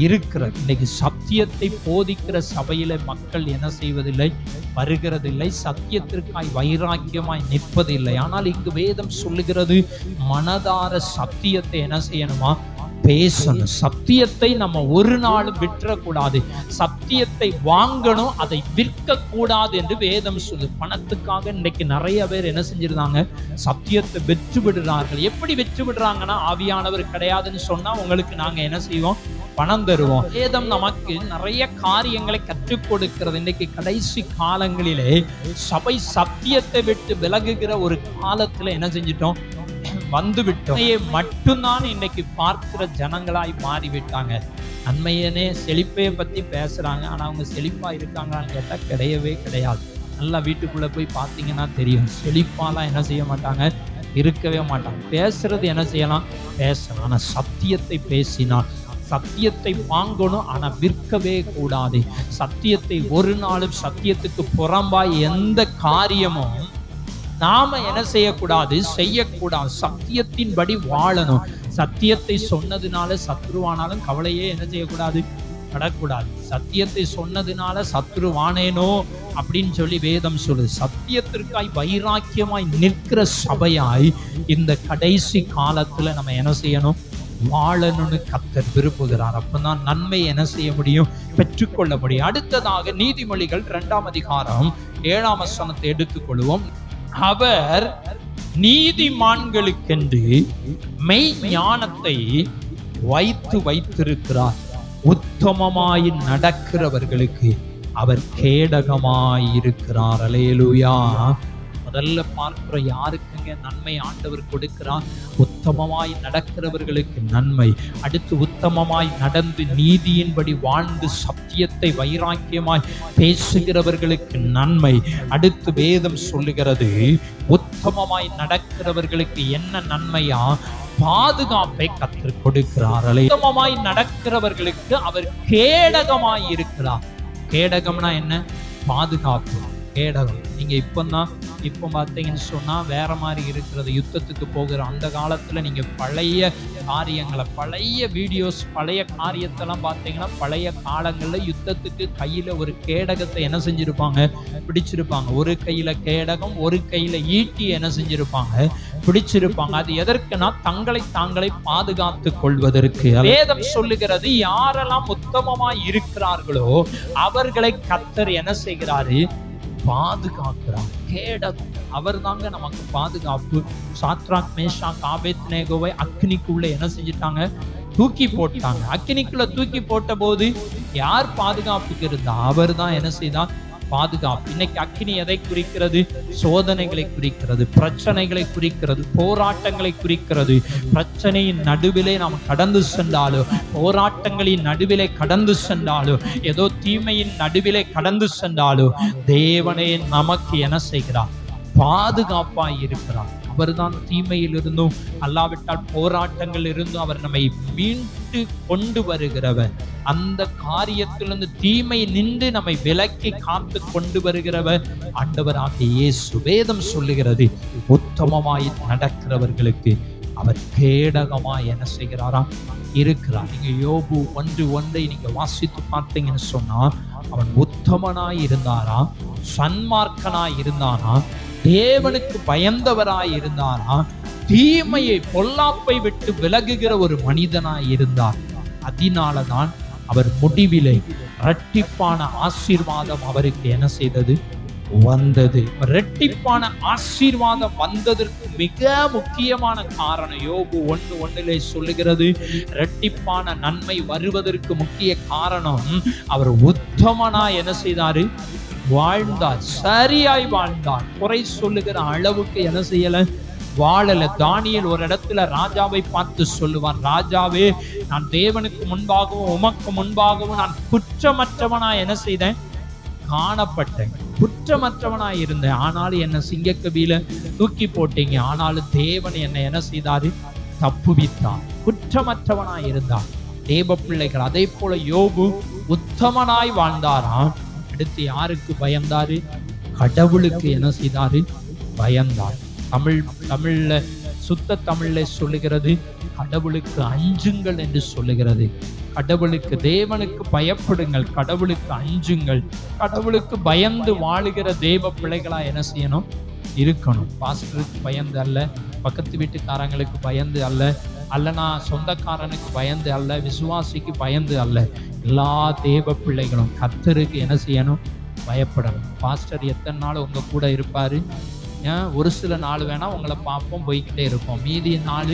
இருக்கிறது. இன்னைக்கு சத்தியத்தை போதிக்கிற சபையில மக்கள் என்ன செய்வதில்லை? வருகிறதில்லை. சத்தியத்திற்காய் வைராக்கியமாய் நிற்பதில்லை. ஆனால் இங்கு வேதம் சொல்லுகிறது, மனதார சத்தியத்தை என்ன செய்யணுமா? பேசணும். சத்தியத்தை நம்ம ஒரு நாளும் விட்டுறக்கூடாது. சத்தியத்தை வாங்கணும், அதை விற்க கூடாது என்று வேதம் சொல்லு. பணத்துக்காக இன்னைக்கு நிறைய பேர் என்ன செஞ்சிருந்தாங்க? சத்தியத்தை வெற்று விடுறார்கள். எப்படி வெற்று விடுறாங்கன்னா, ஆவியானவர் கிடையாதுன்னு சொன்னா உங்களுக்கு நாங்க என்ன செய்வோம்? பணம் தருவோம். வேதம் நமக்கு நிறைய காரியங்களை கற்றுக் கொடுக்கிறது. இன்னைக்கு கடைசி காலங்களிலே சபை சத்தியத்தை விட்டு விலகுகிற ஒரு காலத்துல என்ன செஞ்சிட்டோம்? வந்துவிட்டோம். மட்டும்தான் இன்னைக்கு பார்க்கிற ஜனங்களாய் மாறிவிட்டாங்க. நன்மையனே செழிப்பையை பத்தி பேசுறாங்க, ஆனா அவங்க செழிப்பா இருக்காங்களான்னு கேட்டா கிடையவே கிடையாது. நல்லா வீட்டுக்குள்ள போய் பார்த்தீங்கன்னா தெரியும், செழிப்பாலாம் என்ன செய்ய மாட்டாங்க? இருக்கவே மாட்டாங்க. பேசுறது என்ன செய்யலாம்? பேசலாம். ஆனா சத்தியத்தை பேசினால், சத்தியத்தை வாங்கணும், ஆனா விற்கவே கூடாது. சத்தியத்தை ஒரு நாளும், சத்தியத்துக்கு புறம்பாய் எந்த காரியமும் நாம என்ன செய்யக்கூடாது? செய்யக்கூடாது. சத்தியத்தின்படி வாழணும். சத்தியத்தை சொன்னதுனால சத்ருவானாலும் கவலையே என்ன செய்யக்கூடாது? படக்கூடாது. சத்தியத்தை சொன்னதுனால சத்ருவானேனோ அப்படின்னு சொல்லி வேதம் சொல்லுது. சத்தியத்திற்காய் வைராக்கியமாய் நிற்கிற சபையாய் இந்த கடைசி காலத்துல நம்ம என்ன செய்யணும்? வாழணும்னு கர்த்தர் விரும்புகிறார். அப்பதான் நன்மை என்ன செய்ய முடியும்? பெற்றுக்கொள்ள முடியும். அடுத்ததாக நீதிமொழிகள் 2ஆம் அதிகாரம் 7ஆம் வசனத்தை எடுத்துக்கொள்வோம். அவர் நீதிமான்களுக்கென்று மெய் ஞானத்தை வைத்திருக்கிறார். உத்தமமாய் நடக்கிறவர்களுக்கு அவர் கேடகமாய் இருக்கிறார். அல்லேலூயா. முதல்ல பார்க்கிற யாருக்குங்க நன்மை ஆண்டவர் கொடுக்கிறார்? உத்தமமாய் நடக்கிறவர்களுக்கு நன்மை. அடுத்து உத்தமமாய் நடந்து நீதியின்படி வாழ்ந்து சத்தியத்தை வைராக்கியமாய் பேசுகிறவர்களுக்கு நன்மை. அடுத்து வேதம் சொல்லுகிறது, உத்தமமாய் நடக்கிறவர்களுக்கு என்ன நன்மையா? பாதுகாப்பை கற்றுக் கொடுக்கிறார். உத்தமமாய் நடக்கிறவர்களுக்கு அவர் கேடகமாய் இருக்கிறார். கேடகம்னா என்ன? பாதுகாப்பு. கேடகம். நீங்க இப்போ பார்த்தீங்கன்னு சொன்னா வேற மாதிரி இருக்கிறது. யுத்தத்துக்கு போகிற அந்த காலத்துல நீங்க பழைய காரியங்களை, பழைய வீடியோஸ், பழைய காரியத்தெல்லாம் பார்த்தீங்கன்னா, பழைய காலங்கள்ல யுத்தத்துக்கு கையில ஒரு கேடகத்தை என்ன செஞ்சிருப்பாங்க? பிடிச்சிருப்பாங்க. ஒரு கையில கேடகம், ஒரு கையில ஈட்டி என்ன செஞ்சிருப்பாங்க? பிடிச்சிருப்பாங்க. அது எதற்குனா தாங்களை பாதுகாத்து கொள்வதற்கு. வேதம் சொல்லுகிறது, யாரெல்லாம் உத்தமமாய் இருக்கிறார்களோ அவர்களை கர்த்தர் என்ன செய்கிறாரு? பாதுகாக்கிறார். கேடகம். அவர் தாங்க நமக்கு பாதுகாப்பு. சாத்ராக், மேஷாக், ஆபேத்நேகோவை அக்னிக்குள்ள என்ன செஞ்சிட்டாங்க? தூக்கி போட்டாங்க. அக்னிக்குள்ள தூக்கி போட்ட போது யார் பாதுகாப்புக்கு இருந்தா? அவர் தான் என்ன செய்தார்? பாதுகாப்பு. இன்னைக்கு அக்கினி எதை குறிக்கிறது? சோதனைகளை குறிக்கிறது, பிரச்சனைகளை குறிக்கிறது, போராட்டங்களை குறிக்கிறது. பிரச்சனையின் நடுவிலே நாம் கடந்து சென்றாலோ, போராட்டங்களின் நடுவிலே கடந்து சென்றாலோ, ஏதோ தீமையின் நடுவிலே கடந்து சென்றாலோ, தேவனே நமக்கு என்ன செய்கிறார்? பாதுகாப்பாய் இருக்கிறார். அவர்தான் தீமையில் இருந்தும் அல்லாவிட்டால் போராட்டங்கள் இருந்தும் அவர் நம்மை மீண்டு கொண்டு வருகிறவர். அந்த காரியத்திலிருந்து தீமை நின்று நம்மை விலக்கி காத்து கொண்டு வருகிறவர் ஆண்டவராகிய இயேசு. வேதம் சொல்லுகிறது, உத்தமமாய் நடக்கிறவர்களுக்கு அவர் கேடகமாய் என்ன செய்கிறாராம்? இருக்கிறார். நீங்க யோபு 1:1 நீங்க வாசித்து பார்த்தீங்கன்னு சொன்னா, அவன் உத்தமனாய் இருந்தாரா, சன்மார்க்கனாய் இருந்தானா, தேவனுக்கு பயந்தவராய் இருந்தாரா, தீமையை பொல்லாப்பை விட்டு விலகுகிற ஒரு மனிதனாய் இருந்தார். அதனாலதான் அவர் முடிவிலே இரட்டிப்பான ஆசீர்வாதம் அவருக்கு என்ன செய்தது? வந்தது. இரட்டிப்பான ஆசீர்வாதம் வந்ததற்கு மிக முக்கியமான காரணம் யோபு 1:1 சொல்லுகிறது, இரட்டிப்பான நன்மை வருவதற்கு முக்கிய காரணம் அவர் உத்தமனாய் என்ன செய்தாரு? வாழ்ந்தார். சரியாய் வாழ்ந்தார். குறை சொல்லுகிற அளவுக்கு என்ன செய்யல? வாழல. தானியேல் ஒரு இடத்துல ராஜாவை பார்த்து சொல்லுவார், ராஜாவே, நான் தேவனுக்கு முன்பாகவும் உமக்கு முன்பாகவும் நான் குற்றமற்றவனா என்ன செய்தேன்? காணப்பட்டேன். குற்றமற்றவனாய் இருந்தேன். ஆனாலும் என்ன சிங்கக்கவியில தூக்கி போட்டீங்க. ஆனாலும் தேவன் என்னை என்ன செய்தாரு? தப்புவித்தார். குற்றமற்றவனாய் இருந்தார். தேவ பிள்ளைகள் அதே போல யோபு உத்தமனாய் வாழ்ந்தாராம். அடுத்து யாருக்கு பயந்தாரு? கடவுளுக்கு என்ன செய்தாரு? பயந்தார். தமிழ்ல சுத்த தமிழ்ல சொல்லுகிறது, கடவுளுக்கு அஞ்சுங்கள் என்று சொல்லுகிறது. கடவுளுக்கு, தேவனுக்கு பயப்படுங்கள், கடவுளுக்கு அஞ்சுங்கள். கடவுளுக்கு பயந்து வாழுகிற தேவ பிள்ளைகளா என்ன செய்யணும்? இருக்கணும். பாஸ்டருக்கு பயந்து அல்ல, பக்கத்து வீட்டுக்காரங்களுக்கு பயந்து அல்ல, அல்லனா சொந்தக்காரனுக்கு பயந்து அல்ல, விசுவாசிக்கு பயந்து அல்ல. எல்லா தேவ பிள்ளைகளும் கர்த்தருக்கு என்ன செய்யணும்? பயப்படணும். பாஸ்டர் எத்தனை நாள் உங்க கூட இருப்பாரு? ஏன் ஒரு சில நாள் வேணா உங்களை பார்ப்போம், போய்கிட்டே இருப்போம். மீதி நாள்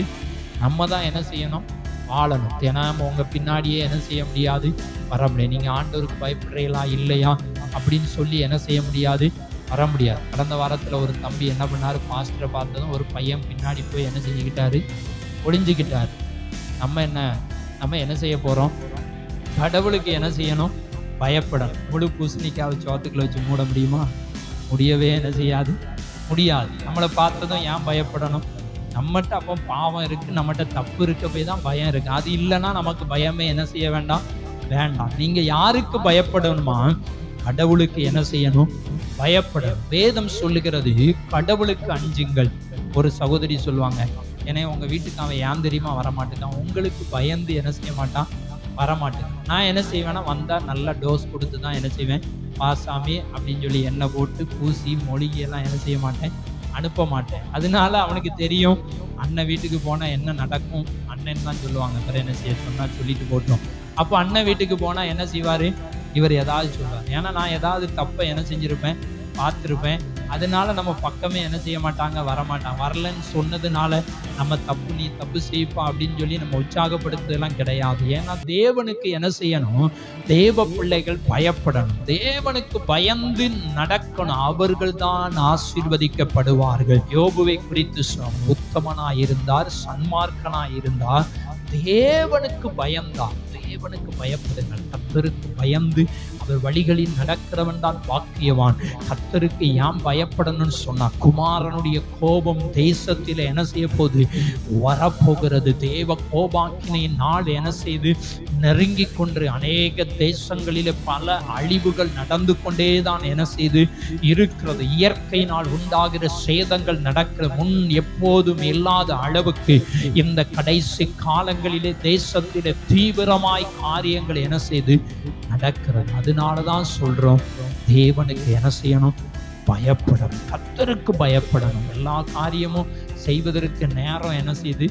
நம்ம தான் என்ன செய்யணும்? வாழணும். தினமும் உங்க பின்னாடியே என்ன செய்ய முடியாது? வர முடியாது. நீங்க ஆண்டவருக்கு பயப்படுறீங்களா இல்லையா அப்படின்னு சொல்லி என்ன செய்ய முடியாது? வர முடியாது. கடந்த வாரத்துல ஒரு தம்பி என்ன பண்ணாரு? பாஸ்டரை பார்த்ததும் ஒரு பையன் பின்னாடி போய் என்ன செஞ்சுக்கிட்டாரு? ஒளிஞ்சுக்கிட்டாரு. நம்ம என்ன செய்ய போறோம்? கடவுளுக்கு என்ன செய்யணும்? பயப்படணும். முழு பூசணிக்காவை சோத்துக்களை வச்சு மூட முடியுமா? முடியவே என்ன செய்யாது? முடியாது. நம்மளை பார்த்ததும் ஏன் பயப்படணும்? நம்மகிட்ட அப்போ பாவம் இருக்கு, நம்மகிட்ட தப்பு இருக்க போய் தான் பயம் இருக்கு. அது இல்லைன்னா நமக்கு பயமே என்ன செய்ய வேண்டாம்? நீங்க யாருக்கு பயப்படணுமா? கடவுளுக்கு என்ன செய்யணும்? பயப்பட. வேதம் சொல்லுகிறது, கடவுளுக்கு அஞ்சுங்கள். ஒரு சகோதரி சொல்லுவாங்க, ஏன்னா உங்க வீட்டுக்கு அவன் ஏன் தெரியுமா வரமாட்டேங்கான்? உங்களுக்கு பயந்து என்ன செய்ய மாட்டான்? வரமாட்டேன். நான் என்ன செய்வேன்னா, வந்தா நல்லா டோஸ் கொடுத்து தான் என்ன செய்வேன்? பாசாமி அப்படின்னு சொல்லி எண்ணெய் போட்டு பூசி மொழிகையெல்லாம் என்ன செய்ய மாட்டேன்? அனுப்ப மாட்டேன். அதனால அவனுக்கு தெரியும் அண்ணன் வீட்டுக்கு போனா என்ன நடக்கும். அண்ணன் தான் சொல்லுவாங்க, வேற என்ன செய்ய சொன்னா சொல்லிட்டு போட்டோம். அப்போ அண்ணன் வீட்டுக்கு போனா என்ன செய்வாரு? இவர் ஏதாவது சொல்லுவார். ஏன்னா நான் ஏதாவது தப்பை என்ன செஞ்சிருப்பேன்? பார்த்துருப்பேன். அதனால நம்ம பக்கமே என்ன செய்ய மாட்டாங்க? வரமாட்டாங்க. வரலன்னு சொன்னதுனால நம்ம தப்பு, நீ தப்பு செய்ப்பா அப்படின்னு சொல்லி நம்ம உற்சாகப்படுத்துதெல்லாம் கிடையாது. ஏன்னா தேவனுக்கு என்ன செய்யணும்? தேவ பிள்ளைகள் பயப்படணும். தேவனுக்கு பயந்து நடக்கணும். அவர்கள் தான் ஆசீர்வதிக்கப்படுவார்கள். யோபுவை குறித்து உத்தமனாய் இருந்தார், சன்மார்க்கனாய் இருந்தார், தேவனுக்கு பயந்தார். தேவனுக்கு பயப்படுங்கள். கர்த்தருக்கு பயந்து அவர் வழிகளில் நடக்கிறவன் தான் பாக்கியவான். கர்த்தருக்கு ஏன் பயப்படணும்னு சொன்னா, குமாரனுடைய கோபம் தேசத்தில் என்ன செய்ய போகுது? வரப்போகிறது. தேவ கோபாக்கினையின் நாள் என்ன செய்து நெருங்கி கொண்டு அநேக தேசங்களிலே பல அழிவுகள் நடந்து கொண்டேதான் என்ன செய்து இருக்கிறது. இயற்கையினால் உண்டாகிற சேதங்கள் நடக்கிற முன் எப்போதும் இல்லாத அளவுக்கு இந்த கடைசி காலங்களிலே தேசத்திலே தீவிரமாய் காரியங்கள் என்ன செய்து நடக்கிறது. அதனாலதான் சொல்றோம், தேவனுக்கு என்ன செய்யணும்? பயப்படணும். கர்த்தருக்கு பயப்படணும். எல்லா காரியமும் செய்வதற்கு நேரம் என்ன செய்து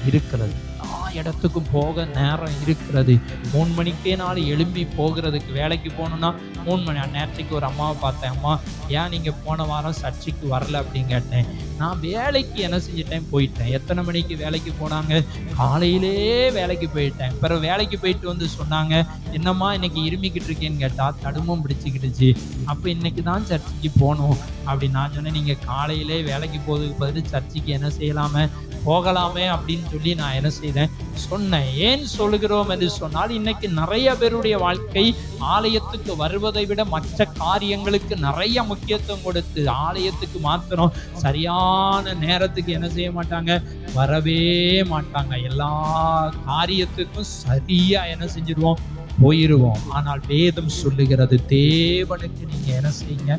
இருக்கிறது. எல்லா இடத்துக்கும் போக நேரம் இருக்கிறது. 3 மணிக்கே நாள் எழும்பி போகிறதுக்கு, வேலைக்கு போகணுன்னா 3 மணி. நேரத்துக்கு ஒரு அம்மாவை பார்த்தேன். அம்மா, ஏன் நீங்கள் போன வாரம் சர்ச்சைக்கு வரல அப்படின்னு கேட்டேன். நான் வேலைக்கு என்ன செஞ்சிட்டேன், போயிட்டேன். எத்தனை மணிக்கு வேலைக்கு போனாங்க? காலையிலே வேலைக்கு போயிட்டேன். பிறகு வேலைக்கு போயிட்டு வந்து சொன்னாங்க, என்னம்மா இன்னைக்கு இருமிக்கிட்டு இருக்கேன்னு கேட்டா, தடுமும் பிடிச்சிக்கிடுச்சு. அப்போ இன்னைக்கு தான் சர்ச்சைக்கு போகணும் அப்படின்னு நான் சொன்னேன். நீங்கள் காலையிலே வேலைக்கு போகிறதுக்கு பதில் சர்ச்சைக்கு என்ன செய்யலாமே, போகலாமே அப்படின்னு சொல்லி நான் என்ன செய்தேன் சொன்னேன். ஏன் சொல்லுகிறோம் என்று சொன்னால், இன்னைக்கு நிறைய பேருடைய வாழ்க்கை ஆலயத்துக்கு வருவதை விட மற்ற காரியங்களுக்கு நிறைய முக்கியத்துவம் கொடுத்து, ஆலயத்துக்கு மாத்திரம் சரியான நேரத்துக்கு என்ன செய்ய மாட்டாங்க, வரவே மாட்டாங்க. எல்லா காரியத்துக்கும் சரியா என்ன செஞ்சிருவோம், போயிருவோம். ஆனால் வேதம் சொல்லுகிறது, தேவனுக்கு நீங்க என்ன செய்யுங்க,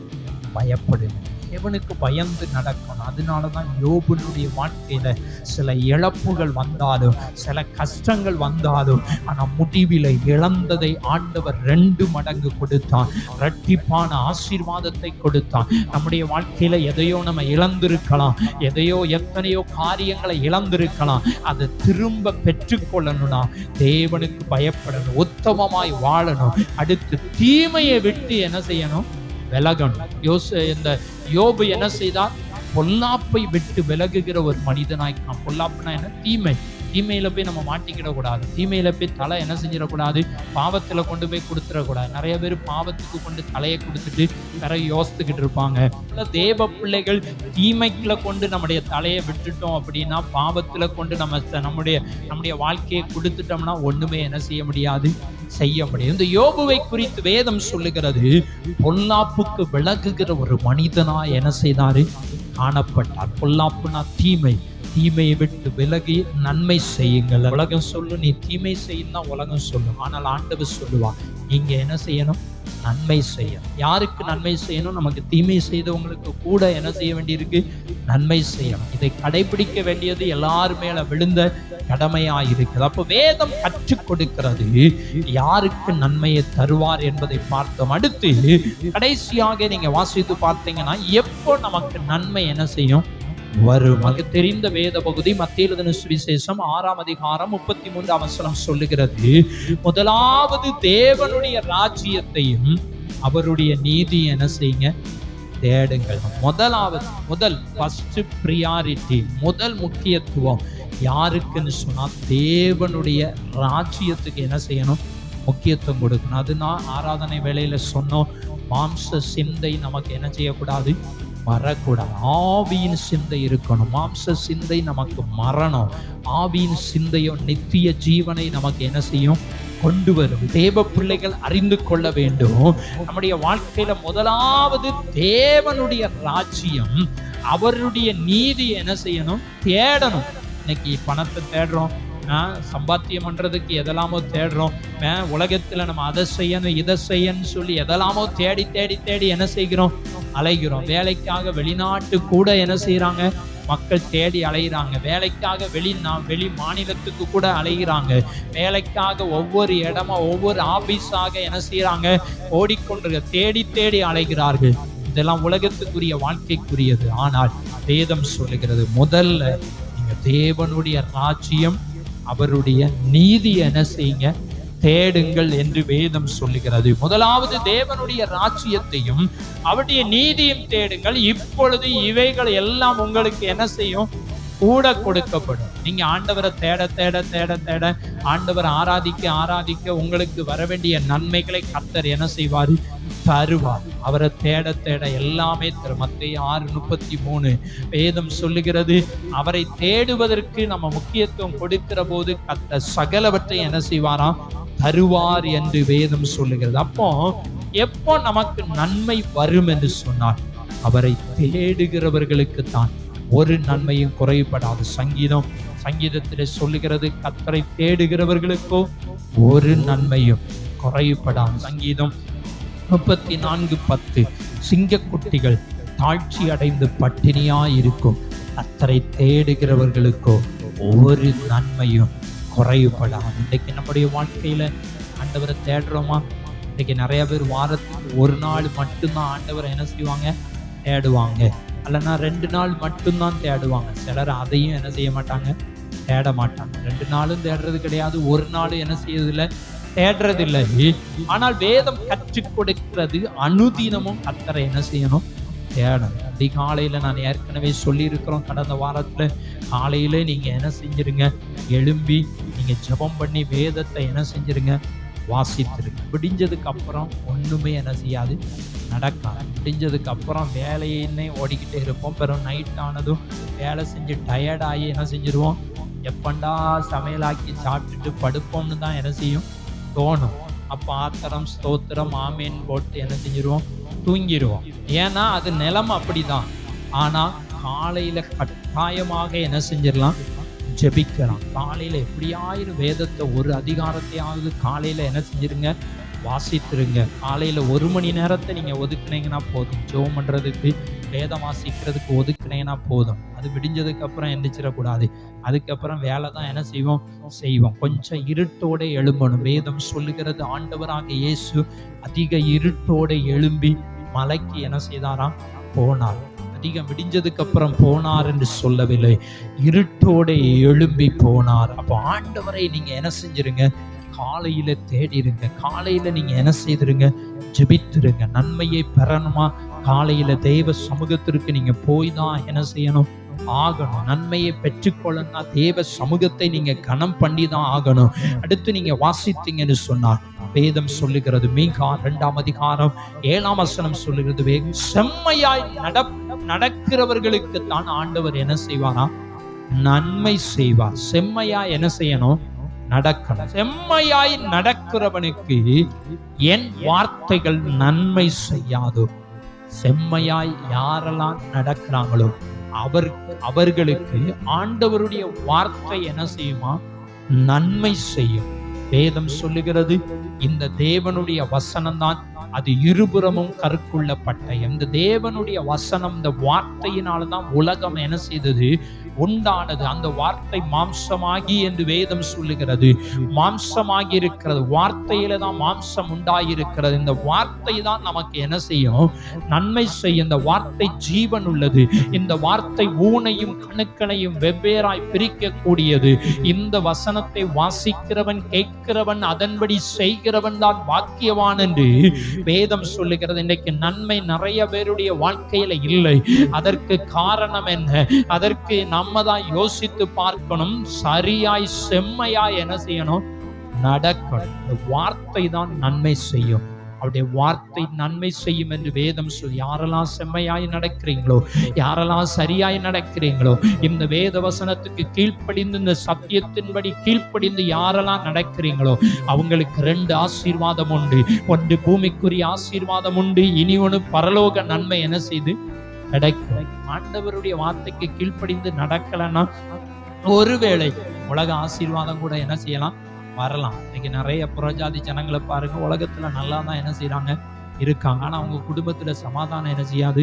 பயப்படுங்க. தேவனுக்கு பயந்து நடக்கணும். அதனாலதான் யோபுனுடைய வாழ்க்கையில சில இழப்புகள் வந்தாலும், சில கஷ்டங்கள் வந்தாலும், ஆனா முடிவில் இழந்ததை ஆண்டவர் 2 மடங்கு கொடுத்தான். இரட்டிப்பான ஆசீர்வாதத்தை கொடுத்தான். நம்முடைய வாழ்க்கையில எதையோ நம்ம இழந்திருக்கலாம், எத்தனையோ காரியங்களை இழந்திருக்கலாம். அதை திரும்ப பெற்றுக்கொள்ளணும்னா தேவனுக்கு பயப்படணும், உத்தமமாய் வாழணும். அடுத்து தீமையை விட்டு என்ன செய்யணும், விலகணும். இந்த யோபு என்ன செய்தார், பொல்லாப்பை விட்டு விலகுகிற ஒரு மனிதனாய். பொல்லாப்புனா என்ன, தீமை. தீமையில போய் நம்ம மாட்டிக்கிடக்கூடாது. தீமையில போய் தலை என்ன செஞ்சிடக்கூடாது, பாவத்துல கொண்டு போய் கொடுத்துடக்கூடாது. நிறைய பேர் பாவத்துக்கு கொண்டு தலையை கொடுத்துட்டு நிறைய யோசித்துக்கிட்டு இருப்பாங்க. தேவ பிள்ளைகள் தீமைக்குள்ள கொண்டு நம்முடைய தலையை விட்டுட்டோம் அப்படின்னா, பாவத்துல கொண்டு நம்முடைய வாழ்க்கையை கொடுத்துட்டோம்னா ஒண்ணுமே என்ன செய்ய முடியாது, செய்ய முடியும். இந்த யோபுவை குறித்து வேதம் சொல்லுகிறது, பொல்லாப்புக்கு விலகுகிற ஒரு மனிதனா என்ன செய்தாரு, காணப்பட்டார். பொல்லாப்புனா தீமை. தீமையை விட்டு விலகி நன்மை செய்யுங்கள். உலகம் சொல்லும், நீ தீமை செய்யும் தான் உலகம் சொல்லும். ஆனால் ஆண்டவர் சொல்லுவா, நீங்க என்ன செய்யணும், நன்மை செய்யணும். யாருக்கு நன்மை செய்யணும், நமக்கு தீமை செய்தவங்களுக்கு கூட என்ன செய்ய வேண்டியிருக்கு, நன்மை செய்யணும். இதை கடைபிடிக்க வேண்டியது எல்லார் மேல விழுந்த கடமையாயிருக்கிறது. அப்போ வேதம் கற்றுக் கொடுக்கிறது யாருக்கு நன்மையை தருவார் என்பதை பார்த்தோம். அடுத்து கடைசியாக நீங்க வாசித்து பார்த்தீங்கன்னா, எப்போ நமக்கு நன்மை என்ன செய்யும், வரும். நமக்கு தெரிந்த வேத பகுதி மத்தேயு எழுதின சுவிசேஷம் 6ஆம் அதிகாரம் 33ஆம் வசனம் சொல்லுகிறது, முதலாவது தேவனுடைய ராஜ்யத்தையும் அவருடைய நீதி என்ன செய்யுங்க, தேடுங்கள். முதல் ஃபர்ஸ்ட் பிரியாரிட்டி, முதல் முக்கியத்துவம் யாருக்குன்னு சொன்னா, தேவனுடைய ராஜ்யத்துக்கு என்ன செய்யணும், முக்கியத்துவம் கொடுக்கணும். அது நான் ஆராதனை வேளையில சொன்னோம், மாம்ச சிந்தை நமக்கு என்ன செய்யக்கூடாது, வரக்கூடாது. ஆவியின் சிந்தை இருக்கணும். மாம்ச சிந்தை நமக்கு மரணம், ஆவியின் சிந்தையோ நித்திய ஜீவனை நமக்கு என்ன செய்யும், கொண்டு வரும். தேவ பிள்ளைகள் அறிந்து கொள்ள வேண்டும், நம்முடைய வாழ்க்கையில முதலாவது தேவனுடைய ராஜ்யம், அவருடைய நீதி என்ன செய்யணும், தேடணும். இன்னைக்கு பணத்தை தேடுறோம், சம்பாத்தியம் பண்றதுக்கு எதெல்லாமோ தேடுறோம். உலகத்துல நம்ம அதை செய்யணும் இதை செய்யணும்னு சொல்லி எதெல்லாமோ தேடி தேடி தேடி என்ன செய்கிறோம், அலைகிறோம். வேலைக்காக வெளிநாட்டு கூட என்ன செய்யறாங்க, மக்கள் தேடி அலைகிறாங்க. வேலைக்காக வெளி மாநிலத்துக்கு கூட அலைகிறாங்க. வேலைக்காக ஒவ்வொரு இடமா ஒவ்வொரு ஆபீஸாக என்ன செய்யறாங்க, ஓடிக்கொண்டு தேடி தேடி அலைகிறார்கள். இதெல்லாம் உலகத்துக்குரிய வாழ்க்கைக்குரியது. ஆனால் வேதம் சொல்லுகிறது, முதல்ல நீங்க தேவனுடைய ராஜ்யம் அவருடைய நீதி என்ன செய்யுங்க, தேடுங்கள் என்று வேதம் சொல்லுகிறது. முதலாவது தேவனுடைய ராஜ்யத்தையும் அவருடைய நீதியும் தேடுங்கள், இப்பொழுது இவைகள் எல்லாம் உங்களுக்கு என்ன செய்யும், கூட கொடுக்கப்படும். நீங்க ஆண்டவரை தேட தேட தேட தேட, ஆண்டவரை ஆராதிக்க உங்களுக்கு வர வேண்டிய நன்மைகளை கர்த்தர் என்ன செய்வாரு, தருவார். அவரை தேட தேட எல்லாமே தரும். மத்தேயு 6:33 வேதம் சொல்லுகிறது, அவரை தேடுவதற்கு நம்ம முக்கியத்துவம் கொடுக்கிற போது கர்த்தர் சகலவற்றை என்ன செய்வாராம், தருவார் என்று வேதம் சொல்லுகிறது. அப்போ எப்போ நமக்கு நன்மை வரும் என்று சொன்னார், அவரை தேடுகிறவர்களுக்கு தான் ஒரு நன்மையும் குறைபடாது. சங்கீதத்திலே சொல்லுகிறது, கர்த்தரை தேடுகிறவர்களுக்கோ ஒரு நன்மையும் குறைபடாது. சங்கீதம் 34:10 சிங்கக்குட்டிகள் தாழ்ச்சி அடைந்து பட்டினியாயிருக்கும், கர்த்தரை தேடுகிறவர்களுக்கோ ஒரு நன்மையும் குறைபடாது. இன்றைக்கு நம்முடைய வாழ்க்கையில ஆண்டவரை தேடுறோமா? இன்றைக்கு நிறைய பேர் வாரத்துக்கு ஒரு நாள் மட்டும்தான் ஆண்டவரை என்ன செய்வாங்க, தேடுவாங்க. அல்லனா 2 நாள் மட்டும்தான் தேடுவாங்க. சிலர் அதையும் என்ன செய்ய மாட்டாங்க, தேட மாட்டாங்க. 2 நாளும் தேடுறது கிடையாது, ஒரு நாளும் என்ன செய்யறதில்லை, தேடுறதில்லை. ஆனால் வேதம் கற்றுக் கொடுக்கிறது அனுதினமும் கர்த்தரை என்ன செய்யணும், தேடணும். அதிகாலையில நான் ஏற்கனவே சொல்லி இருக்கிறோம், கடந்த வாரத்துல காலையில நீங்க என்ன செஞ்சிருங்க, எழும்பி நீங்க ஜெபம் பண்ணி வேதத்தை என்ன செஞ்சிருங்க, வாசித்திருங்க. விடிஞ்சதுக்கு அப்புறம் ஒண்ணுமே என்ன செய்யாது, நடக்காது. விடிஞ்சதுக்கு அப்புறம் வேலையின்னே ஓடிக்கிட்டே இருப்போம். பிறகு நைட் ஆனதும் வேலை செஞ்சு டயர்டாகி என்ன செஞ்சிருவோம், எப்பண்டா சமையலாக்கி சாப்பிட்டுட்டு படுப்போம்னு தான் என்ன செய்யும் தோணும். அப்ப ஆத்திரம் ஸ்தோத்திரம் ஆமேன் போட்டு என்ன செஞ்சிருவோம், தூங்கிடுவோம். ஏன்னா அது நிலம் அப்படிதான். ஆனா காலையில கட்டாயமாக என்ன செஞ்சிடலாம், ஜெபிக்கலாம். காலையில எப்படியாயிரும் வேதத்தை ஒரு அதிகாரத்தையாவது காலையில என்ன செஞ்சிருங்க, வாசித்துருங்க. காலையில 1 மணி நேரத்தை நீங்க ஒதுக்குனீங்கன்னா போதும், ஜெபம் பண்றதுக்கு வேதம் வாசிக்கிறதுக்கு ஒதுக்குனீங்கன்னா போதும். அது விடிஞ்சதுக்கு அப்புறம் எந்திரிச்சிடக்கூடாது. அதுக்கப்புறம் வேலை தான் என்ன செய்வோம். கொஞ்சம் இருட்டோட எழும்பணும். வேதம் சொல்லுகிறது, ஆண்டவராக இயேசு அதிக இருட்டோட எழும்பி மலைக்கு என்ன செய்தாராம், போனார். அதிகம் விடிஞ்சதுக்கு அப்புறம் போனார் என்று சொல்லவில்லை, இருட்டோட எழும்பி போனார். அப்போ ஆண்டவரை நீங்க என்ன செஞ்சிருங்க, காலையில தேடிருங்க. காலையில நீங்க என்ன செய்திருங்க, ஜெபித்திருங்க. நன்மையை பெறணுமா, காலையில தேவ சமூகத்திற்கு நீங்க போய் தான் என்ன செய்யணும், ஆகணும். நன்மையை பெற்றுக்கொள்ளணும்னா தேவ சமூகத்தை நீங்க கனம் பண்ணி தான் ஆகணும். அடுத்து நீங்க வாசித்தீங்கன்னு சொன்னார், வேதம் சொல்லுகிறது, மீகா 2ஆம் அதிகாரம் 7ஆம் வசனம் சொல்லுகிறது, செம்மையாய் நடக்கிறவர்களுக்கு தான் ஆண்டவர் என்ன செய்வாரா, நன்மை செய்வார். செம்மையா என்ன செய்யணும், நடக்கணும். செம்மையாய் நடக்கிறவனுக்கு என் வார்த்தைகள் நன்மை செய்யாதோ. செம்மையாய் யாரெல்லாம் நடக்கிறாங்களோ அவர்களுக்கு ஆண்டவருடைய வார்த்தை என்ன செய்யுமா, நன்மை செய்யும். வேதம் சொல்லுகிறது, இந்த தேவனுடைய வசனம் தான் அது இருபுறமும் கருக்குள்ள பட்டயம். இந்த தேவனுடைய வசனம், இந்த வார்த்தையினால்தான் உலகம் என்ன செய்தது, உண்டானது. அந்த வார்த்தை மாம்சமாகி என்று வேதம் சொல்லுகிறது. மாம்சமாகி இருக்கிறது, வார்த்தையில தான் மாம்சம் உண்டாயிருக்கிறது. இந்த வார்த்தை தான் நமக்கு என்ன செய்யும், நன்மை செய்யும். இந்த வார்த்தை ஜீவன் உள்ளது. இந்த வார்த்தை ஊனையும் கணுக்களையும் வெவ்வேறாய் பிரிக்கக்கூடியது. இந்த வசனத்தை வாசிக்கிறவன், கேட்கிறவன், அதன்படி செய்கிறவன் தான் பாக்கியவான் என்று வேதம் சொல்லுகிறது. இன்னைக்கு நன்மை நிறைய பேருடைய வாழ்க்கையில இல்லை. அதற்கு காரணம் என்ன? அதற்கு நம்ம தான் யோசித்து பார்க்கணும். சரியாய் செம்மையாய் என்ன செய்யணும், நடக்கணும். இந்த வார்த்தை தான் நன்மை செய்யும். அவருடைய வார்த்தை நன்மை செய்யும் என்று வேதம் சொல்லி, யாரெல்லாம் செம்மையாய் நடக்கிறீங்களோ, யாரெல்லாம் சரியாய் நடக்கிறீங்களோ, இந்த வேத வசனத்துக்கு கீழ்ப்படிந்து, இந்த சத்தியத்தின்படி கீழ்ப்படிந்து யாரெல்லாம் நடக்கிறீங்களோ அவங்களுக்கு 2 ஆசீர்வாதம் உண்டு. ஒன்று பூமிக்குரிய ஆசீர்வாதம் உண்டு, இனி ஒன்று பரலோக நன்மை என்ன செய்து கிடைக்கும். ஆண்டவருடைய வார்த்தைக்கு கீழ்ப்படிந்து நடக்கலன்னா ஒருவேளை உலக ஆசீர்வாதம் கூட என்ன செய்யலாம், வரலாம். இன்னைக்கு நிறைய புறஜாதி ஜனங்களை பாருங்க, உலகத்துல நல்லா தான் என்ன செய்யறாங்க, இருக்காங்க. ஆனா அவங்க குடும்பத்துல சமாதானம் என்ன செய்யாது,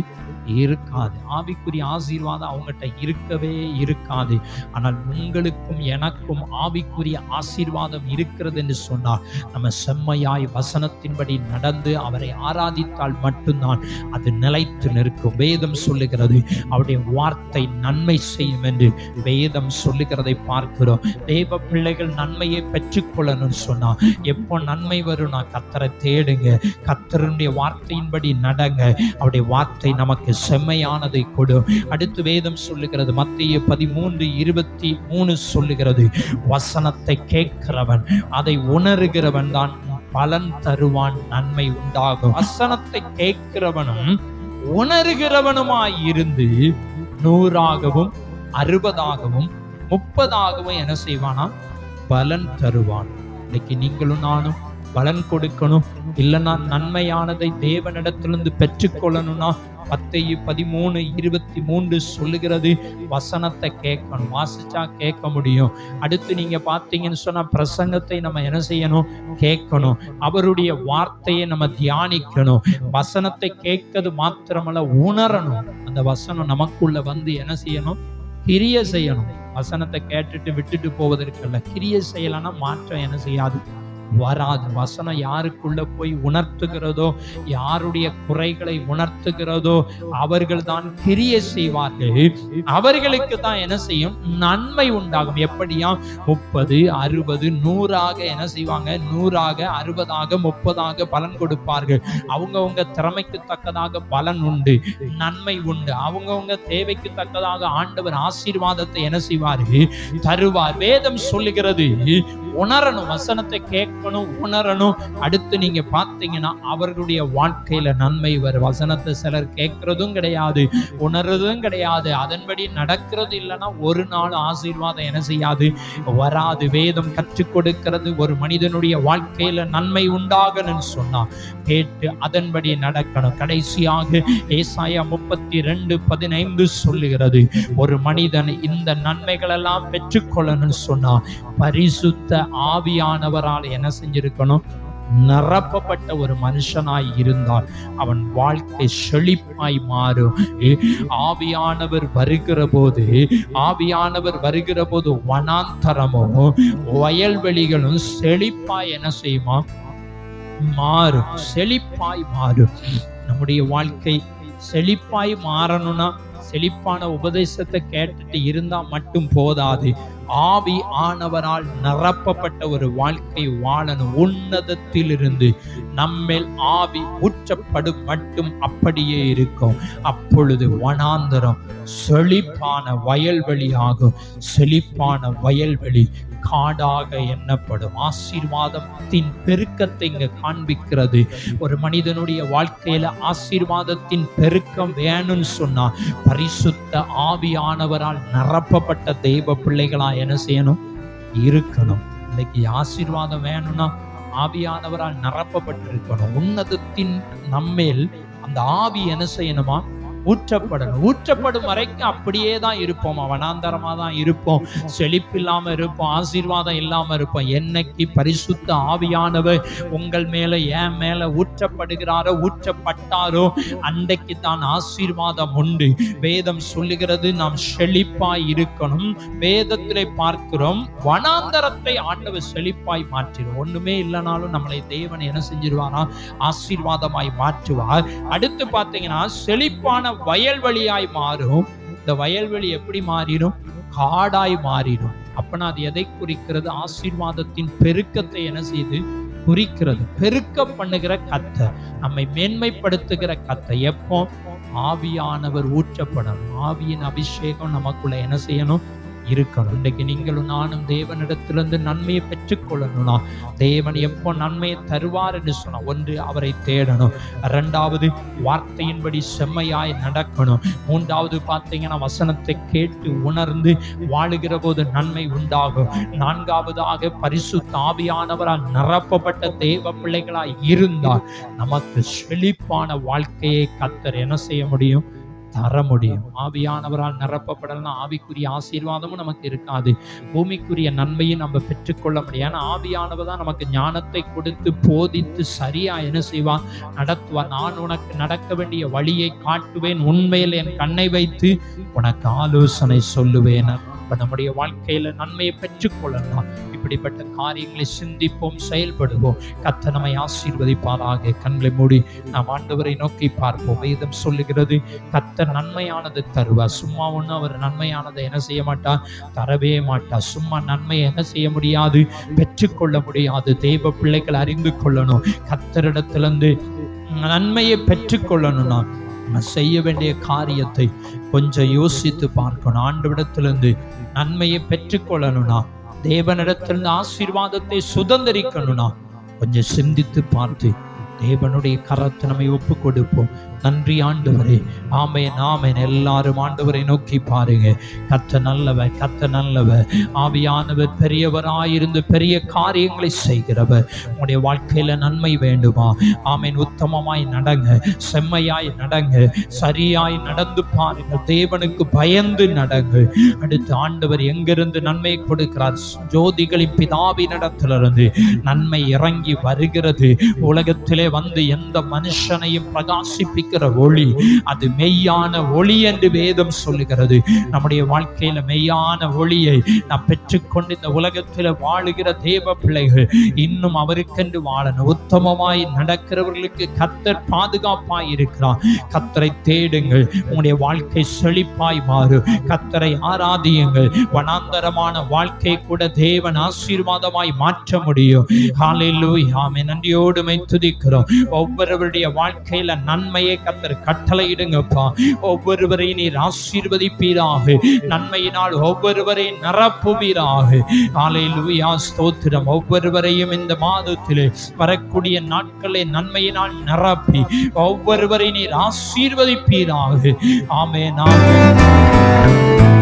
இருக்காது. ஆவிக்குரிய ஆசீர்வாதம் அவங்ககிட்ட இருக்கவே இருக்காது. ஆனால் உங்களுக்கும் எனக்கும் ஆவிக்குரிய ஆசீர்வாதம் இருக்கிறது என்று சொன்னால், நம்ம செம்மையாய் வசனத்தின்படி நடந்து அவரை ஆராதித்தால் மட்டும்தான் அது நிலைத்து நிற்கும். வேதம் சொல்லுகிறது, அவருடைய வார்த்தை நன்மை செய்யும் என்று வேதம் சொல்லுகிறதை பார்க்கிறோம். தேவ பிள்ளைகள் நன்மையை பெற்றுக்கொள்ளணும்னு சொன்னா எப்போ நன்மை வரும்? நான் கர்த்தரை தேடுங்க, கர்த்தருடைய வார்த்தையின்படி நடங்க, அவருடைய வார்த்தை நமக்கு செம்மையானதை கொடு. அடுத்து வேதம் சொல்லுகிறது, மத்தேயு 13:23 சொல்லுகிறது, வசனத்தை கேட்கிறவன், அதை உணர்கிறவன் தான் பலன் தருவான், நன்மை உண்டாகும். வசனத்தை கேட்கிறவனும் உணர்கிறவனுமாய் இருந்து 100ஆகவும் 60ஆகவும் 30ஆகவும் என்ன செய்வானா, பலன் தருவான். இன்னைக்கு நீங்களும் நானும் பலன் கொடுக்கணும். இல்லைன்னா நன்மையானதை தேவனிடத்திலிருந்து பெற்றுக்கொள்ளணும்னா மத்தேயு 13:23 சொல்லுகிறது, வசனத்தை கேட்கணும். வாசிச்சா கேட்க முடியும். அடுத்து நீங்க பார்த்தீங்கன்னு சொன்னா பிரசங்கத்தை நம்ம என்ன செய்யணும், கேட்கணும். அவருடைய வார்த்தையை நம்ம தியானிக்கணும். வசனத்தை கேட்கிறது மாத்திரமல்ல, உணரணும். அந்த வசனம் நமக்குள்ள வந்து என்ன செய்யணும், கிரியை செய்யணும். வசனத்தை கேட்டுட்டு விட்டுட்டு போவதற்கல்ல, கிரியை செய்யலைன்னா மாற்றம் என்ன செய்யாது, வராது. வசனம் யாருக்குள்ள போய் உணர்த்துகிறதோ, யாருடைய குறைகளை உணர்த்துகிறதோ அவர்கள் தான் கிரியை செய்வார்கள். அவர்களுக்கு தான் என்ன செய்யும்? நன்மை உண்டாகும். எப்படியா? 30, 60, 100ஆக என்ன செய்வாங்க? 100ஆக, 60ஆக, 30ஆக பலன் கொடுப்பார்கள். அவங்கவுங்க திறமைக்கு தக்கதாக பலன் உண்டு, நன்மை உண்டு. அவங்கவுங்க தேவைக்கு தக்கதாக ஆண்டவர் ஆசீர்வாதத்தை என்ன செய்வார்கள்? தருவார். வேதம் சொல்லுகிறது, உணரணும், வசனத்தை கேட்கணும், உணரணும். அடுத்து நீங்க பார்த்தீங்கன்னா அவர்களுடைய வாழ்க்கையில நன்மை வரும். வசனத்தை சிலர் கேட்கறதும் கிடையாது, உணர்றதும் கிடையாது, அதன்படி நடக்கிறது இல்லைன்னா ஒரு நாள் ஆசீர்வாதம் என்ன செய்யாது? வராது. வேதம் கற்றுக் கொடுக்கிறது, ஒரு மனிதனுடைய வாழ்க்கையில நன்மை உண்டாகணும்னு சொன்னா கேட்டு அதன்படி நடக்கணும். கடைசியாக ஏசாயா 32:15 சொல்லுகிறது, ஒரு மனிதன் இந்த நன்மைகள் எல்லாம் பெற்றுக்கொள்ளணும்னு சொன்னா பரிசுத்த ஆவியானவரால் என்ன செஞ்சிருக்கணும்? நிரப்பப்பட்ட ஒரு மனுஷனாய் இருந்தால் அவன் வாழ்க்கை செழிப்பாய் மாறும். ஆவியானவர் வருகிற போது வனாந்தரமும் வயல்வெளிகளும் செழிப்பாய் என்ன செய்யுமா? மாறும். செழிப்பாய் மாறும். நம்முடைய வாழ்க்கை செழிப்பாய் மாறணும்னா செழிப்பான உபதேசத்தை கேட்டுட்டு இருந்தா மட்டும் போதாது. ஆவி ஆனவரால் நிரப்பப்பட்ட ஒரு வாழ்க்கை வாழணும். உன்னதத்திலிருந்து நம்மேல் ஆவி ஊற்றப்படும் மட்டும் அப்படியே இருக்கும். அப்பொழுது வனாந்தரம் செழிப்பான வயல்வெளி ஆகும். செழிப்பான வயல்வெளி காடாக எண்ணப்படும். ஆசீர்வாதத்தின் பெருக்கத்தை இங்க காண்பிக்கிறது. ஒரு மனிதனுடைய வாழ்க்கையில ஆசீர்வாதத்தின் பெருக்கம் வேணும்னு சொன்னா பரிசுத்த ஆவியானவரால் நிரப்பப்பட்ட தெய்வ பிள்ளைகளா என்ன செய்யணும்? இருக்கணும். இன்னைக்கு ஆசீர்வாதம் வேணும்னா ஆவியானவரால் நிரப்பப்பட்டிருக்கணும். உன்னதத்தின் நம்மேல் அந்த ஆவி என்ன செய்யணுமா? ஊற்றப்படணும். ஊற்றப்படும் வரைக்கும் அப்படியே தான் இருப்போம், வனாந்தரமா தான் இருப்போம், செழிப்பில்லாம இருப்போம், ஆசீர்வாதம் இல்லாம இருப்போம். என்னைக்கு பரிசுத்த ஆவியானவர் உங்கள் மேல, என் மேல ஊற்றப்படுகிறாரோ, ஊற்றப்பட்டாரோ அன்றைக்கு தான் ஆசீர்வாதம் உண்டு. வேதம் சொல்லுகிறது நாம் செழிப்பாய் இருக்கணும். வேதத்திலே பார்க்கிறோம், வனாந்தரத்தை ஆண்டவர் செழிப்பாய் மாற்றிடும். ஒண்ணுமே இல்லைனாலும் நம்மளை தேவன் என்ன செஞ்சிருவாரா? ஆசீர்வாதமாய் மாற்றுவார். அடுத்து பார்த்தீங்கன்னா செழிப்பான வயல்வெளியாய் மாறும். இந்த வயல்வெளி எப்படி மாறிடும்? காடாய் மாறிடும். அப்பனா அது எதை குறிக்கிறது? ஆசீர்வாதத்தின் பெருக்கத்தை என்ன செய்து குறிக்கிறது. பெருக்க பண்ணுகிற கர்த்தர், நம்மை மேன்மைப்படுத்துகிற கர்த்தர். எப்போ? ஆவியானவர் ஊற்றப்படணும். ஆவியின் அபிஷேகம் நமக்குள்ள என்ன செய்யணும்? இருக்கணும். இன்றைக்கு நீங்களும் நானும் தேவனிடத்திலிருந்து நன்மையை பெற்றுக்கொள்ளணும்னா தேவன் எப்போ நன்மையை தருவார் என்று சொன்னா, ஒன்று அவரை தேடணும், இரண்டாவது வார்த்தையின்படி செம்மையாய் நடக்கணும், மூன்றாவது பார்த்தீங்கன்னா வசனத்தை கேட்டு உணர்ந்து வாழுகிற போது நன்மை உண்டாகும், நான்காவதாக பரிசுத்த ஆவியானவரால் நிரப்பப்பட்ட தேவ பிள்ளைகளாய் இருந்தால் நமக்கு செழிப்பான வாழ்க்கையை கர்த்தர் என்ன செய்ய முடியும்? தர முடியும். ஆவியானவரால் நிரப்பப்படலன்னா ஆவிக்குரிய ஆசீர்வாதமும் நமக்கு இருக்காது, பூமிக்குரிய நன்மையும் நம்ம பெற்றுக்கொள்ள முடியும். ஏன்னா ஆவியானவர் தான் நமக்கு ஞானத்தை கொடுத்து போதித்து சரியா என்ன செய்வான்? நடத்துவார். நான் உனக்கு நடக்க வேண்டிய வழியை காட்டுவேன், உண்மையில் என் கண்ணை வைத்து உனக்கு ஆலோசனை சொல்லுவேன். நம்முடைய வாழ்க்கையில நன்மையை பெற்றுக்கொள்ளலாம். இப்படிப்பட்ட காரியங்களை சிந்திப்போம், செயல்படுவோம். கர்த்தர் நம்மை ஆசீர்வதிப்பாராக. கண்களை மூடி நாம் ஆண்டவரை நோக்கி பார்ப்போம். வேதம் சொல்லுகிறது, கர்த்தர் நன்மையானது தருவார். சும்மா ஒண்ணு அவர் நன்மையானதை என்ன செய்ய மாட்டார்? தரவே மாட்டார். சும்மா நன்மையை என்ன செய்ய முடியாது? பெற்றுக்கொள்ள முடியாது. தெய்வ பிள்ளைகள் அறிந்து கொள்ளணும், கர்த்தரிடத்திலிருந்து நன்மையை பெற்றுக்கொள்ளணும்னா செய்ய வேண்டிய காரியத்தை கொஞ்சம் யோசித்து பார்க்கணும். ஆண்டவரிடத்திலிருந்து நன்மையை பெற்றுக்கொள்ளணும்னா, தேவனிடத்திலிருந்து ஆசீர்வாதத்தை சுதந்திரிக்கணும்னா கொஞ்சம் சிந்தித்து பார்த்து தேவனுடைய கரத்தை நம்மை ஒப்பு கொடுப்போம். நன்றி ஆண்டவரே. ஆமென், ஆமென். எல்லாரும் ஆண்டவரை நோக்கி பாருங்க. கர்த்தர் நல்லவர், கர்த்தர் நல்லவர். ஆவியானவர் பெரியவராயிருந்து பெரிய காரியங்களை செய்கிறவர். உங்களுடைய வாழ்க்கையில நன்மை வேண்டுமா? ஆமென். உத்தமமாய் நடங்க, செம்மையாய் நடங்க, சரியாய் நடந்து பாருங்க, தேவனுக்கு பயந்து நடங்க. அடுத்து ஆண்டவர் எங்கிருந்து நன்மை கொடுக்கிறார்? ஜோதிகளின் பிதாவினிடத்திலிருந்து நன்மை இறங்கி வருகிறது. உலகத்திலே வந்து எந்த மனுஷனையும் பிரகாசிப்பிக்கிற ஒளி, அது மெய்யான ஒளி என்று வேதம் சொல்லுகிறது. நம்முடைய வாழ்க்கையில மெய்யான ஒளியை நாம் பெற்றுக்கொண்டு இந்த உலகத்தில் வாழுகிற தேவ பிள்ளைகள் இன்னும் அவருக்கென்று வாழணும். உத்தமமாய் நடக்கிறவர்களுக்கு கர்த்தர் பாதுகாப்பாய் இருக்கிறார். கர்த்தரை தேடுங்கள், உங்களுடைய வாழ்க்கை செழிப்பாய் மாறும். கர்த்தரை ஆராதியுங்கள். வனாந்தரமான வாழ்க்கை கூட தேவன் ஆசீர்வாதமாய் மாற்ற முடியும். ஹல்லேலூயா. ஆமென். நன்றியோடு மை துதிக்கிறோம். ஒவ்வொருவருடைய வாழ்க்கையில நன்மையை கர்த்தர் கட்டளையிடுங்கப்பா. ஒவ்வொருவரை நீர் ஆசீர்வதிப்பீராக. நன்மையினால் ஒவ்வொருவரை நிரப்புவீராக. ஹல்லேலூயா. ஸ்தோத்திரம். ஒவ்வொருவரையும் இந்த மாதத்திலே வரக்கூடிய நாட்களை நன்மையினால் நிரப்பி ஒவ்வொருவரை நீர் ஆசீர்வதிப்பீராக. ஆமென். ஆமென்.